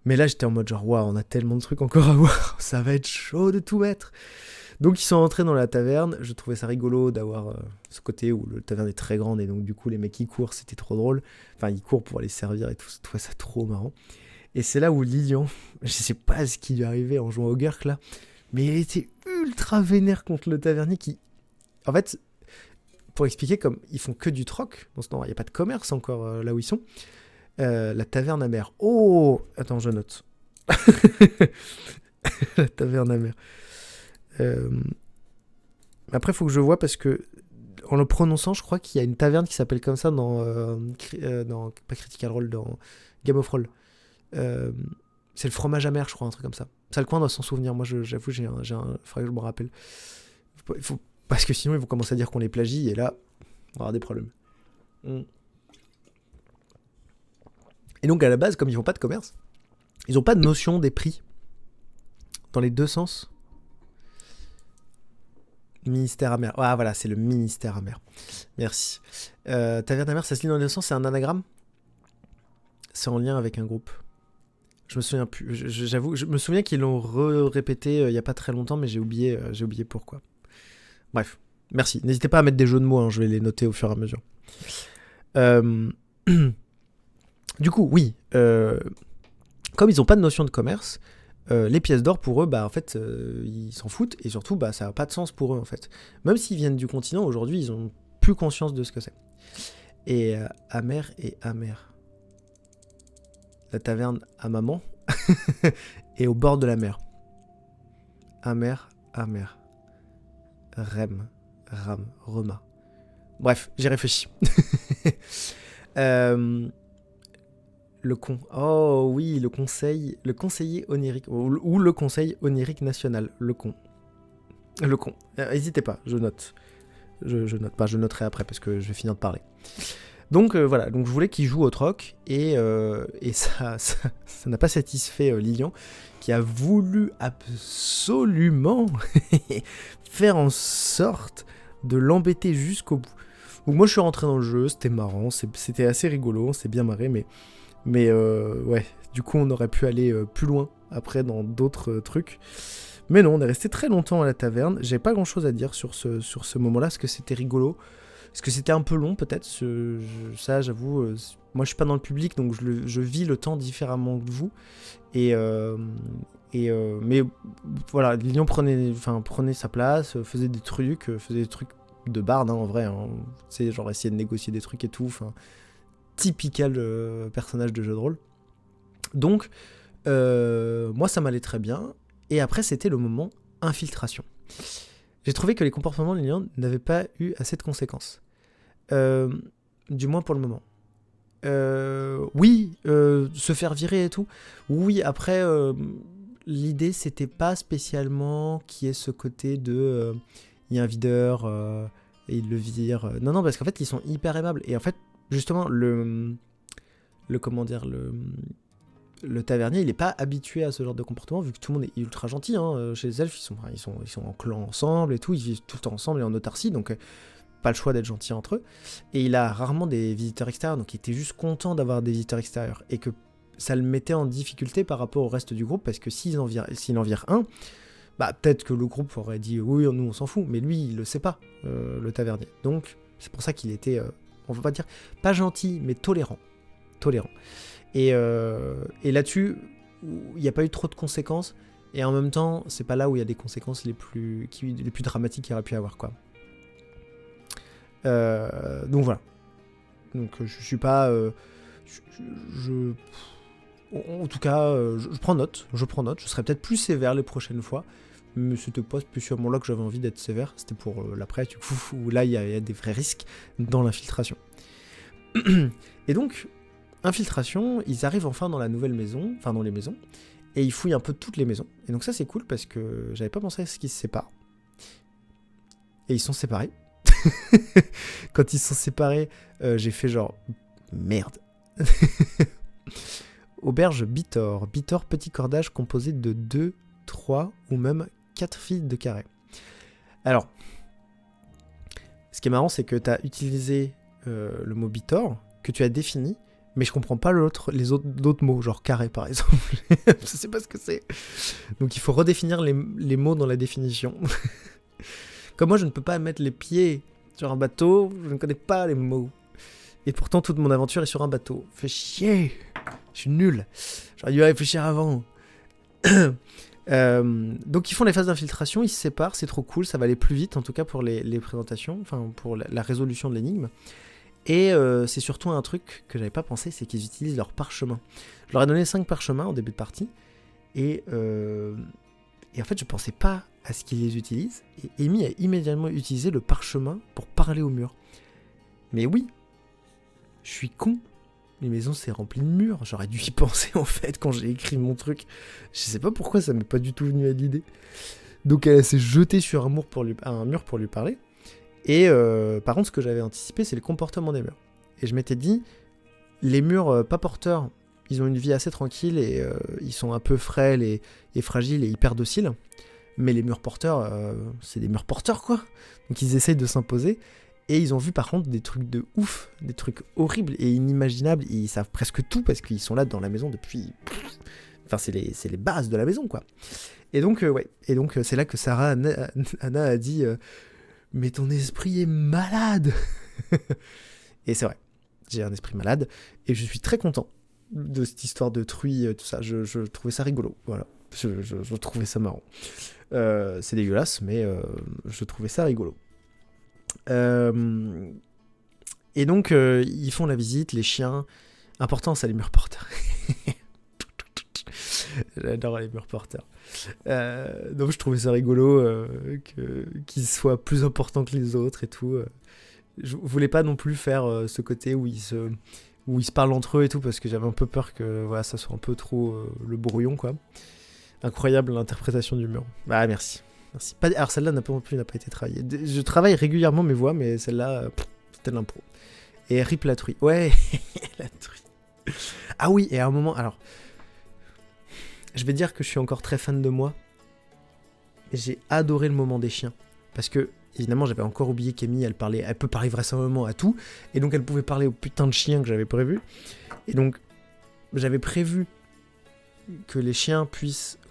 Mais là, j'étais en mode genre, waouh, on a tellement de trucs encore à voir, ça va être chaud de tout mettre. Donc ils sont entrés dans la taverne, je trouvais ça rigolo d'avoir ce côté où la taverne est très grande et donc du coup les mecs qui courent, c'était trop drôle. Enfin ils courent pour aller servir et tout, je trouvais ça trop marrant. Et c'est là où Lilian, je sais pas ce qui lui est arrivé en jouant au Gurk là, mais il était ultra vénère contre le tavernier qui... En fait, pour expliquer, comme ils font que du troc, dans ce temps il n'y a pas de commerce encore là où ils sont, la taverne amère. Oh, attends, je note. La taverne amère. Après, il faut que je vois parce que en le prononçant, je crois qu'il y a une taverne qui s'appelle comme ça dans pas Critical Role, dans Game of Roll. C'est le fromage amer, je crois, un truc comme ça. Ça, le coin doit s'en souvenir. Moi, j'avoue, faudrait que je me rappelle. Parce que sinon, ils vont commencer à dire qu'on les plagie et là, on va avoir des problèmes. Et donc, à la base, comme ils font pas de commerce, ils ont pas de notion des prix dans les 2 sens. Ministère amer. Ah voilà, c'est le ministère amer. Merci. Taverne amère, ça se lit dans les 2 sens, c'est un anagramme. C'est en lien avec un groupe. Je me souviens plus. J'avoue, je me souviens qu'ils l'ont répété il y a pas très longtemps, mais j'ai oublié pourquoi. Bref, merci. N'hésitez pas à mettre des jeux de mots, hein, je vais les noter au fur et à mesure. Du coup, oui, comme ils n'ont pas de notion de commerce, les pièces d'or pour eux, bah en fait, ils s'en foutent et surtout, bah ça n'a pas de sens pour eux en fait. Même s'ils viennent du continent, aujourd'hui, ils ont plus conscience de ce que c'est. Et amer et amer. La taverne à maman et au bord de la mer. Amer, amer. Rem, ram, rema. Bref, j'ai réfléchi. Le con. Oh oui, le conseiller onirique. Ou le conseil onirique national. Le con. Le con. N'hésitez pas, je note. Je note pas, je noterai après parce que je vais finir de parler. Donc voilà, donc je voulais qu'il joue au troc et ça n'a pas satisfait Lilian qui a voulu absolument faire en sorte de l'embêter jusqu'au bout. Donc moi je suis rentré dans le jeu, c'était marrant, c'était assez rigolo, on s'est bien marré, mais ouais, du coup on aurait pu aller plus loin après dans d'autres trucs. Mais non, on est resté très longtemps à la taverne, j'avais pas grand chose à dire sur ce moment-là, parce que c'était rigolo. Est-ce que c'était un peu long peut-être ça j'avoue, moi je suis pas dans le public donc je vis le temps différemment que vous mais voilà, Lilian prenait sa place, faisait des trucs de barde hein, en vrai hein. C'est genre essayer de négocier des trucs et tout, typical personnage de jeu de rôle. Donc moi ça m'allait très bien et après c'était le moment infiltration. J'ai trouvé que les comportements de Lilian n'avaient pas eu assez de conséquences. Du moins pour le moment. Oui, se faire virer et tout. Oui, après, l'idée, c'était pas spécialement qu'il y ait ce côté de... Il y a un videur et il le vire. Non, parce qu'en fait, ils sont hyper aimables. Et en fait, justement, le tavernier, il est pas habitué à ce genre de comportement vu que tout le monde est ultra gentil. Hein. Chez les elfes, ils sont en clan ensemble et tout, ils vivent tout le temps ensemble et en autarcie, donc pas le choix d'être gentil entre eux. Et il a rarement des visiteurs extérieurs, donc il était juste content d'avoir des visiteurs extérieurs et que ça le mettait en difficulté par rapport au reste du groupe parce que s'il en vire un, bah peut-être que le groupe aurait dit oui, nous on s'en fout, mais lui il le sait pas, le tavernier. Donc c'est pour ça qu'il était, on va pas dire pas gentil, mais tolérant. Et là-dessus, il n'y a pas eu trop de conséquences. Et en même temps, c'est pas là où il y a des conséquences les plus dramatiques qu'il y aurait pu avoir, quoi. Donc voilà. Donc je suis pas... en tout cas, je prends note. Je serai peut-être plus sévère les prochaines fois. Mais c'était pas spécialement là que j'avais envie d'être sévère. C'était pour l'après, du coup, où là, il y a des vrais risques dans l'infiltration. Et donc... Infiltration, ils arrivent enfin dans la nouvelle maison, enfin dans les maisons, et ils fouillent un peu toutes les maisons. Et donc ça c'est cool parce que j'avais pas pensé à ce qu'ils se séparent. Et ils sont séparés. Quand ils sont séparés, j'ai fait genre merde. Auberge Bitor. Bitor, petit cordage composé de 2, 3 ou même 4 fils de carré. Alors, ce qui est marrant c'est que tu as utilisé le mot Bitor, que tu as défini, mais je comprends pas les autres mots, genre carré par exemple. Je sais pas ce que c'est. Donc il faut redéfinir les mots dans la définition. Comme moi je ne peux pas mettre les pieds sur un bateau, je ne connais pas les mots. Et pourtant toute mon aventure est sur un bateau. Fait chier. Je suis nul. J'aurais dû réfléchir avant. Donc ils font les phases d'infiltration, ils se séparent, c'est trop cool, ça va aller plus vite en tout cas pour les présentations, enfin pour la résolution de l'énigme. Et c'est surtout un truc que j'avais pas pensé, c'est qu'ils utilisent leurs parchemins. Je leur ai donné 5 parchemins au début de partie, et en fait je pensais pas à ce qu'ils les utilisent, et Amy a immédiatement utilisé le parchemin pour parler au mur. Mais oui, je suis con, les maisons c'est rempli de murs, j'aurais dû y penser en fait quand j'ai écrit mon truc. Je sais pas pourquoi ça m'est pas du tout venu à l'idée. Donc elle s'est jetée sur un mur pour lui parler. Et par contre, ce que j'avais anticipé, c'est le comportement des murs. Et je m'étais dit, les murs pas porteurs, ils ont une vie assez tranquille et ils sont un peu frêles et fragiles et hyper dociles. Mais les murs porteurs, c'est des murs porteurs quoi. Donc ils essayent de s'imposer. Et ils ont vu par contre des trucs de ouf, des trucs horribles et inimaginables. Ils savent presque tout parce qu'ils sont là dans la maison depuis... Enfin, c'est les bases de la maison quoi. Et donc, ouais. Et donc, c'est là que Sarah Anna a dit... mais ton esprit est malade. Et c'est vrai, j'ai un esprit malade, et je suis très content de cette histoire de truie, tout ça. Je trouvais ça rigolo, voilà. Je trouvais ça marrant. C'est dégueulasse, mais je trouvais ça rigolo. Et donc, ils font la visite, les chiens. Important, ça, les murs porteurs. J'adore les murs porteurs. Donc, je trouvais ça rigolo qu'ils soient plus importants que les autres et tout. Je voulais pas non plus faire ce côté où ils se parlent entre eux et tout, parce que j'avais un peu peur que voilà, ça soit un peu trop le brouillon, quoi. Incroyable l'interprétation du mur. Ah, merci. Merci. Alors, celle-là n'a pas été travaillée. Je travaille régulièrement mes voix, mais celle-là, c'était de l'impro. Et rip la truie. Ouais, la truie. Ah oui, et à un moment, alors, je vais dire que je suis encore très fan de moi. J'ai adoré le moment des chiens. Parce que, évidemment, j'avais encore oublié qu'Amy, elle peut parler vraisemblablement à tout. Et donc, elle pouvait parler aux putains de chiens que j'avais prévu. Et donc, j'avais prévu que les chiens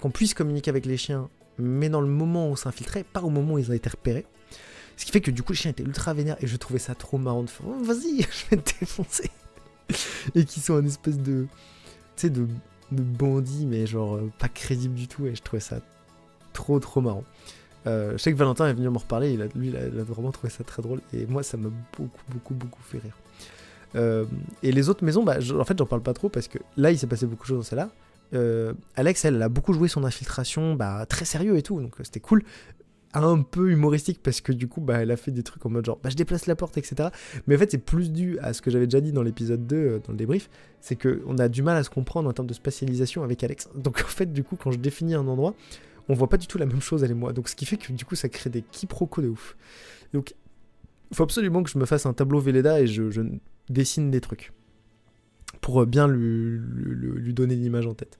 qu'on puisse communiquer avec les chiens, mais dans le moment où on s'infiltrait, pas au moment où ils ont été repérés. Ce qui fait que du coup, les chiens étaient ultra vénères et je trouvais ça trop marrant de faire oh, vas-y, je vais te défoncer. Et qui sont un espèce de. Tu sais, de bandits, mais genre pas crédible du tout. Et je trouvais ça trop marrant. Je sais que Valentin est venu m'en reparler. Il a vraiment trouvé ça très drôle. Et moi, ça m'a beaucoup fait rire. Et les autres maisons, en fait, j'en parle pas trop parce que là, il s'est passé beaucoup de choses dans celle-là. Alex, elle a beaucoup joué son infiltration très sérieux et tout, donc c'était cool. Un peu humoristique parce que du coup, elle a fait des trucs en mode genre, je déplace la porte, etc. Mais en fait, c'est plus dû à ce que j'avais déjà dit dans l'épisode 2, dans le débrief, c'est qu'on a du mal à se comprendre en termes de spatialisation avec Alex. Donc en fait, du coup, quand je définis un endroit, on voit pas du tout la même chose, elle et moi. Donc ce qui fait que du coup, ça crée des quiproquos de ouf. Donc, il faut absolument que je me fasse un tableau Velleda et je dessine des trucs. Pour bien lui donner l'image en tête.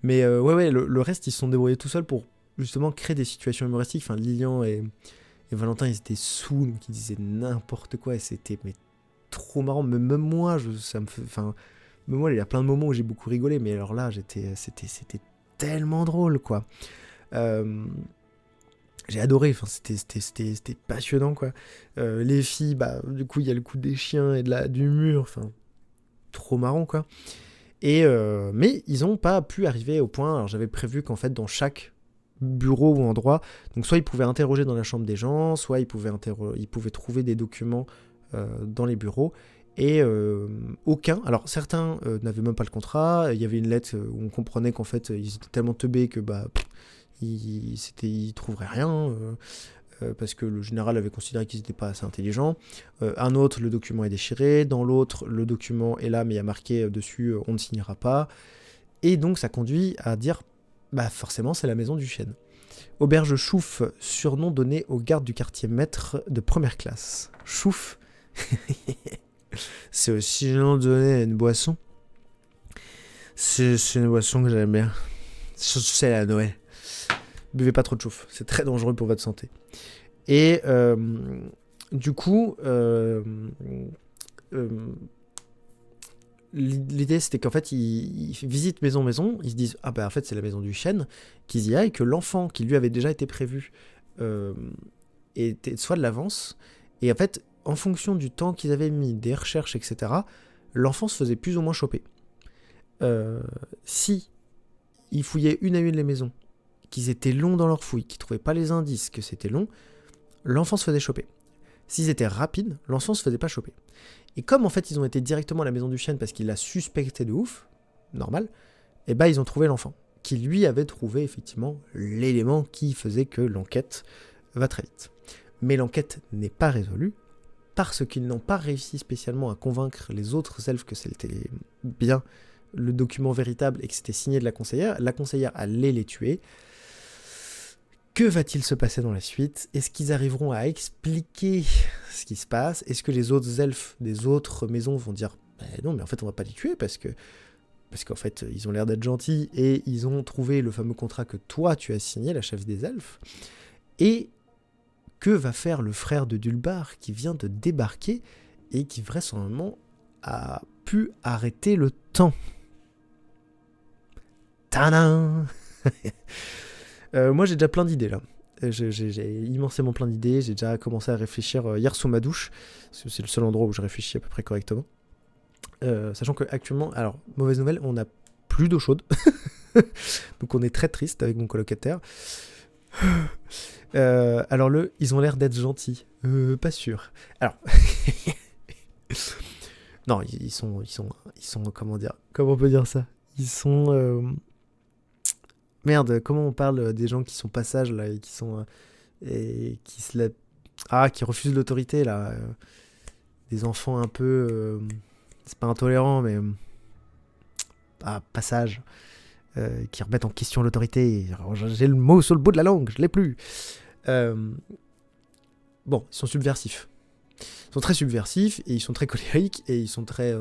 Mais ouais, le reste, ils se sont débrouillés tout seuls pour justement créer des situations humoristiques. Enfin, Lilian et Valentin, ils étaient sous, donc ils disaient n'importe quoi, et c'était trop marrant. Mais même moi, même moi, il y a plein de moments où j'ai beaucoup rigolé, mais alors là, c'était tellement drôle, quoi. J'ai adoré, enfin, c'était passionnant, quoi. Les filles, du coup, il y a le coup des chiens et du mur, enfin, trop marrant, quoi. Mais ils n'ont pas pu arriver au point. Alors j'avais prévu qu'en fait dans chaque bureau ou endroit, donc soit ils pouvaient interroger dans la chambre des gens, soit ils pouvaient trouver des documents dans les bureaux, et aucun, alors certains n'avaient même pas le contrat. Il y avait une lettre où on comprenait qu'en fait ils étaient tellement teubés que ils trouveraient rien. Parce que le général avait considéré qu'ils n'étaient pas assez intelligents. Un autre, le document est déchiré. Dans l'autre, le document est là, mais il y a marqué dessus « on ne signera pas ». Et donc, ça conduit à dire « forcément, c'est la maison du chêne ». Auberge Chouf, surnom donné au garde du quartier maître de première classe. Chouf, c'est aussi le nom donné à une boisson. C'est une boisson que j'aime bien. C'est à Noël. Buvez pas trop de chouf, c'est très dangereux pour votre santé. Et du coup, l'idée c'était qu'en fait ils visitent maison, ils se disent en fait c'est la maison du chêne, qu'ils y aillent, que l'enfant qui lui avait déjà été prévu soit de l'avance, et en fait en fonction du temps qu'ils avaient mis, des recherches, etc., l'enfant se faisait plus ou moins choper. Si ils fouillaient une à une les maisons, qu'ils étaient longs dans leur fouille, qu'ils trouvaient pas les indices, que c'était long, l'enfant se faisait choper. S'ils étaient rapides, l'enfant se faisait pas choper. Et comme en fait ils ont été directement à la maison du chêne parce qu'ils la suspectaient de ouf, normal, ils ont trouvé l'enfant, qui lui avait trouvé effectivement l'élément qui faisait que l'enquête va très vite. Mais l'enquête n'est pas résolue parce qu'ils n'ont pas réussi spécialement à convaincre les autres elfes que c'était bien le document véritable et que c'était signé de la conseillère. La conseillère allait les tuer. Que va-t-il se passer dans la suite ? Est-ce qu'ils arriveront à expliquer ce qui se passe ? Est-ce que les autres elfes des autres maisons vont dire non, mais en fait on va pas les tuer parce qu'en fait ils ont l'air d'être gentils et ils ont trouvé le fameux contrat que toi tu as signé, la chef des elfes. Et que va faire le frère de Dulbar qui vient de débarquer et qui vraisemblablement a pu arrêter le temps ? Tadam. Moi j'ai déjà plein d'idées là. J'ai immensément plein d'idées. J'ai déjà commencé à réfléchir hier sous ma douche, parce que c'est le seul endroit où je réfléchis à peu près correctement. Sachant qu'actuellement, alors, mauvaise nouvelle, on n'a plus d'eau chaude. Donc on est très triste avec mon colocataire. Alors ils ont l'air d'être gentils. Pas sûr. Alors, non, ils sont, comment dire, comment on peut dire ça? Ils sont, merde, comment on parle des gens qui sont pas sages là et qui sont et qui se qui refusent l'autorité là, des enfants un peu, c'est pas intolérant mais pas sages. Qui remettent en question l'autorité. Alors, j'ai le mot sur le bout de la langue, je l'ai plus. Bon, ils sont subversifs. Ils sont très subversifs et ils sont très colériques et ils sont très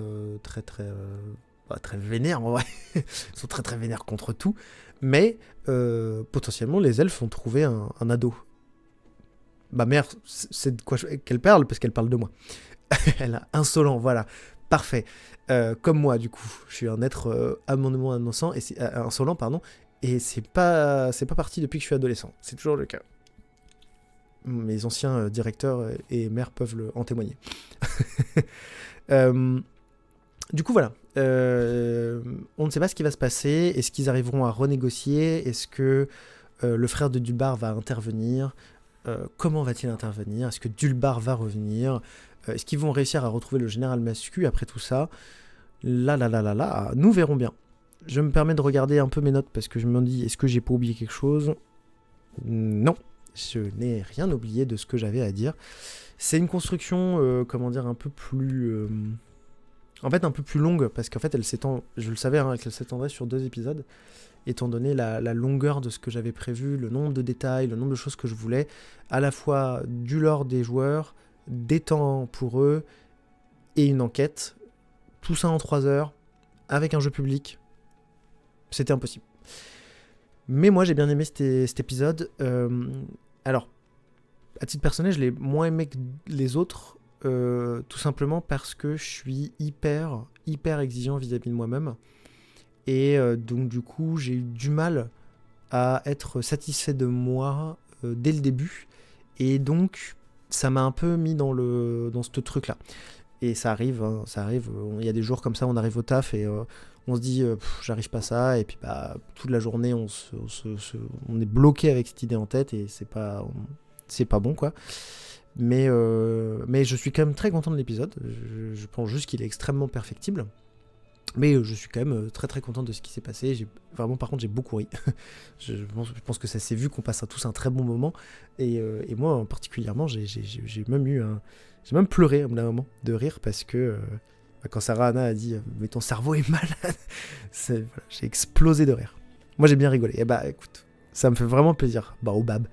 vénères en vrai. Ils sont très très vénères contre tout. Mais potentiellement, les elfes ont trouvé un ado. Ma mère, c'est de quoi qu'elle parle parce qu'elle parle de moi. Elle a insolent, voilà. Parfait. Comme moi, du coup, je suis un être amendement innocent et insolent, pardon. Et c'est pas parti depuis que je suis adolescent. C'est toujours le cas. Mes anciens directeurs et maires peuvent en témoigner. Du coup, voilà. On ne sait pas ce qui va se passer. Est-ce qu'ils arriveront à renégocier? Est-ce que le frère de Dulbar va intervenir? Comment va-t-il intervenir? Est-ce que Dulbar va revenir? Est-ce qu'ils vont réussir à retrouver le général Mascu après tout ça? Là, nous verrons bien. Je me permets de regarder un peu mes notes parce que je me dis, est-ce que j'ai pas oublié quelque chose? Non, je n'ai rien oublié de ce que j'avais à dire. C'est une construction, comment dire, un peu plus... en fait, un peu plus longue parce qu'en fait, elle s'étend... Je le savais, qu'elle s'étendrait sur 2 épisodes, étant donné la longueur de ce que j'avais prévu, le nombre de détails, le nombre de choses que je voulais, à la fois du lore des joueurs, des temps pour eux, et une enquête. Tout ça en 3 heures, avec un jeu public. C'était impossible. Mais moi, j'ai bien aimé cet épisode. Alors, à titre personnel, je l'ai moins aimé que les autres, tout simplement parce que je suis hyper exigeant vis-à-vis de moi-même. Et donc, du coup, j'ai eu du mal à être satisfait de moi dès le début. Et donc, ça m'a un peu mis dans ce truc-là. Et ça arrive. Il y a des jours comme ça, on arrive au taf et on se dit, j'arrive pas à ça. Et puis, toute la journée, on est bloqué avec cette idée en tête et c'est pas bon, quoi. Mais je suis quand même très content de l'épisode. Je pense juste qu'il est extrêmement perfectible. Mais je suis quand même très très content de ce qui s'est passé. Vraiment, par contre, j'ai beaucoup ri. je pense que ça s'est vu qu'on passe tous un très bon moment. Et moi, particulièrement, j'ai même pleuré à un moment de rire parce que quand Sarah Anna a dit « Mais ton cerveau est malade !» j'ai explosé de rire. Moi, j'ai bien rigolé. Et écoute, ça me fait vraiment plaisir. Au bab.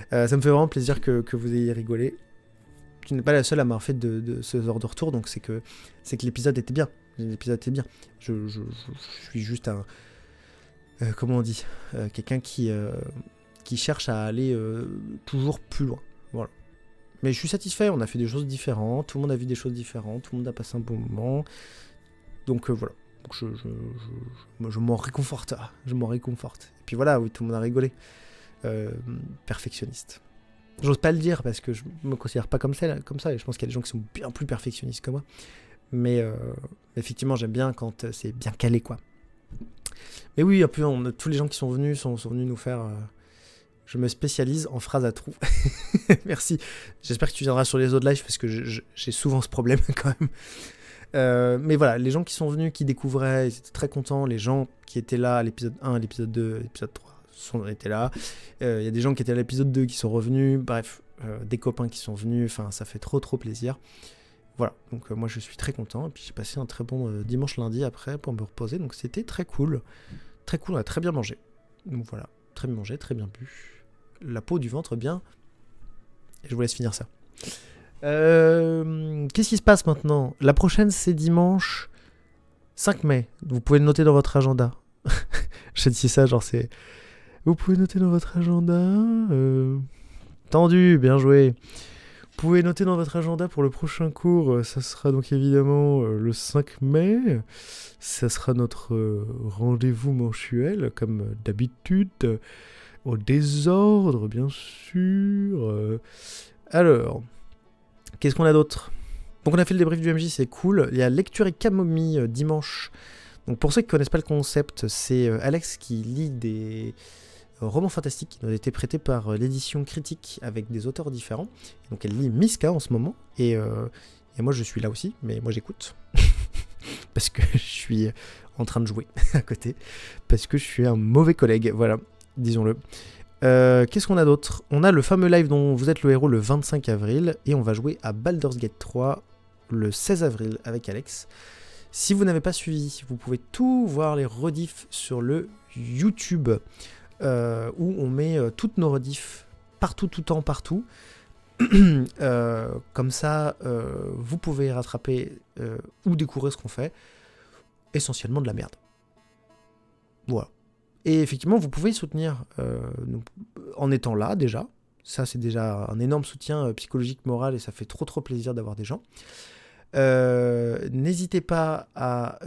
Ça me fait vraiment plaisir que vous ayez rigolé. Tu n'es pas la seule à m'avoir fait de ce genre de retour, donc c'est que l'épisode était bien. L'épisode était bien. Je suis juste un... comment on dit quelqu'un qui cherche à aller toujours plus loin. Voilà. Mais je suis satisfait, on a fait des choses différentes, tout le monde a vu des choses différentes, tout le monde a passé un bon moment. Donc voilà. Donc je m'en réconforte. Je m'en réconforte. Et puis voilà, oui, tout le monde a rigolé. Perfectionniste. J'ose pas le dire parce que je me considère pas comme ça, et je pense qu'il y a des gens qui sont bien plus perfectionnistes que moi. Mais effectivement, j'aime bien quand c'est bien calé, quoi. Mais oui, un peu, tous les gens qui sont venus nous faire... je me spécialise en phrases à trous. Merci. J'espère que tu viendras sur les autres lives parce que j'ai souvent ce problème quand même. Mais voilà, les gens qui sont venus, qui découvraient, ils étaient très contents. Les gens qui étaient là à l'épisode 1, à l'épisode 2, à l'épisode 3 étaient là. Il y a des gens qui étaient à l'épisode 2 qui sont revenus. Bref, des copains qui sont venus. Enfin, ça fait trop plaisir. Voilà, donc moi je suis très content. Et puis j'ai passé un très bon dimanche lundi après pour me reposer. Donc c'était très cool. Très cool, on a très bien mangé. Donc voilà, très bien mangé, très bien bu. La peau du ventre bien. Et je vous laisse finir ça. Qu'est-ce qui se passe maintenant? La prochaine, c'est dimanche 5 mai. Vous pouvez le noter dans votre agenda. Je dis ça, genre c'est... Vous pouvez noter dans votre agenda. Tendu, bien joué. Vous pouvez noter dans votre agenda pour le prochain cours. Ça sera donc évidemment le 5 mai. Ça sera notre rendez-vous mensuel, comme d'habitude. Au désordre, bien sûr. Alors, qu'est-ce qu'on a d'autre? Donc on a fait le débrief du MJ, c'est cool. Il y a lecture et camomille dimanche. Donc pour ceux qui ne connaissent pas le concept, c'est Alex qui lit des romans fantastiques qui nous ont été prêtés par l'édition critique avec des auteurs différents. Donc elle lit Miska en ce moment. Et moi je suis là aussi, mais moi j'écoute. Parce que je suis en train de jouer à côté. Parce que je suis un mauvais collègue, voilà, disons-le. Qu'est-ce qu'on a d'autre ? On a le fameux live dont vous êtes le héros le 25 avril. Et on va jouer à Baldur's Gate 3 le 16 avril avec Alex. Si vous n'avez pas suivi, vous pouvez tout voir les rediffs sur le YouTube où on met toutes nos rediffs partout, tout le temps, partout. Comme ça, vous pouvez rattraper ou découvrir ce qu'on fait. Essentiellement de la merde. Voilà. Et effectivement, vous pouvez soutenir en étant là déjà. Ça, c'est déjà un énorme soutien psychologique, moral, et ça fait trop plaisir d'avoir des gens. N'hésitez pas à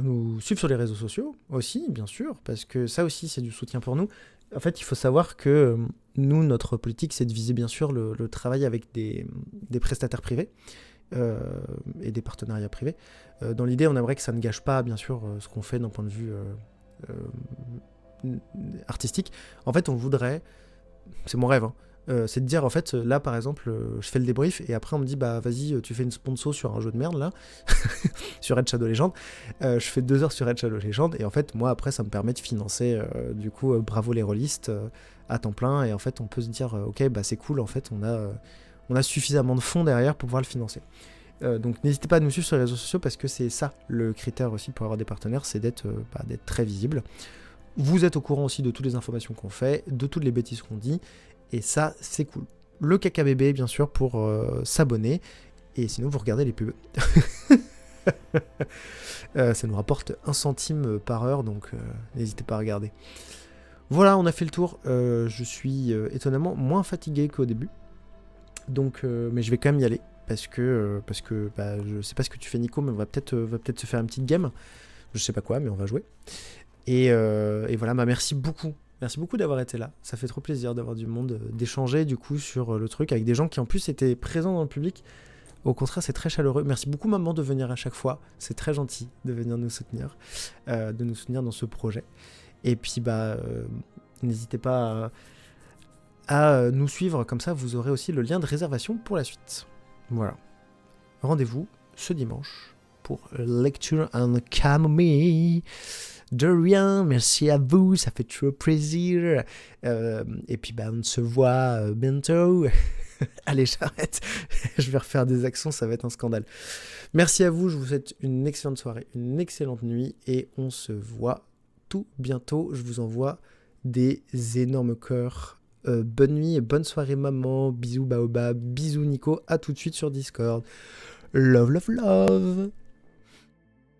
nous suivre sur les réseaux sociaux aussi, bien sûr, parce que ça aussi, c'est du soutien pour nous. En fait, il faut savoir que nous, notre politique, c'est de viser bien sûr le travail avec des prestataires privés et des partenariats privés. Dans l'idée, on aimerait que ça ne gâche pas, bien sûr, ce qu'on fait d'un point de vue artistique. En fait, on voudrait, c'est mon rêve, c'est de dire, en fait, là, par exemple, je fais le débrief, et après, on me dit, bah, vas-y, tu fais une sponsor sur un jeu de merde, là, sur Red Shadow Legends. Je fais 2 heures sur Red Shadow Legends, et en fait, moi, après, ça me permet de financer, du coup, bravo les rôlistes, à temps plein, et en fait, on peut se dire, ok, bah, c'est cool, en fait, on a suffisamment de fonds derrière pour pouvoir le financer. Donc, n'hésitez pas à nous suivre sur les réseaux sociaux, parce que c'est ça, le critère aussi pour avoir des partenaires, c'est d'être très visible. Vous êtes au courant aussi de toutes les informations qu'on fait, de toutes les bêtises qu'on dit, et ça, c'est cool. Le caca bébé, bien sûr, pour s'abonner, et sinon, vous regardez les pubs. Ça nous rapporte 1 centime par heure, donc n'hésitez pas à regarder. Voilà, on a fait le tour. Je suis étonnamment moins fatigué qu'au début, donc, mais je vais quand même y aller, parce que bah, je sais pas ce que tu fais, Nico, mais on va peut-être se faire une petite game. Je sais pas quoi, mais on va jouer. Et voilà, bah merci beaucoup d'avoir été là. Ça fait trop plaisir d'avoir du monde, d'échanger du coup sur le truc avec des gens qui en plus étaient présents dans le public. Au contraire, c'est très chaleureux. Merci beaucoup, maman, de venir à chaque fois. C'est très gentil de venir nous soutenir, dans ce projet. Et puis, bah, n'hésitez pas à nous suivre. Comme ça, vous aurez aussi le lien de réservation pour la suite. Voilà. Rendez-vous ce dimanche pour Lecture and Camomille. De rien, merci à vous, ça fait trop plaisir. Et puis bah, on se voit bientôt. Allez, j'arrête. Je vais refaire des accents, ça va être un scandale. Merci à vous, je vous souhaite une excellente soirée, une excellente nuit, et on se voit tout bientôt. Je vous envoie des énormes cœurs. Bonne nuit et bonne soirée, maman. Bisous Baobab, bisous Nico, à tout de suite sur Discord. Love, love, love.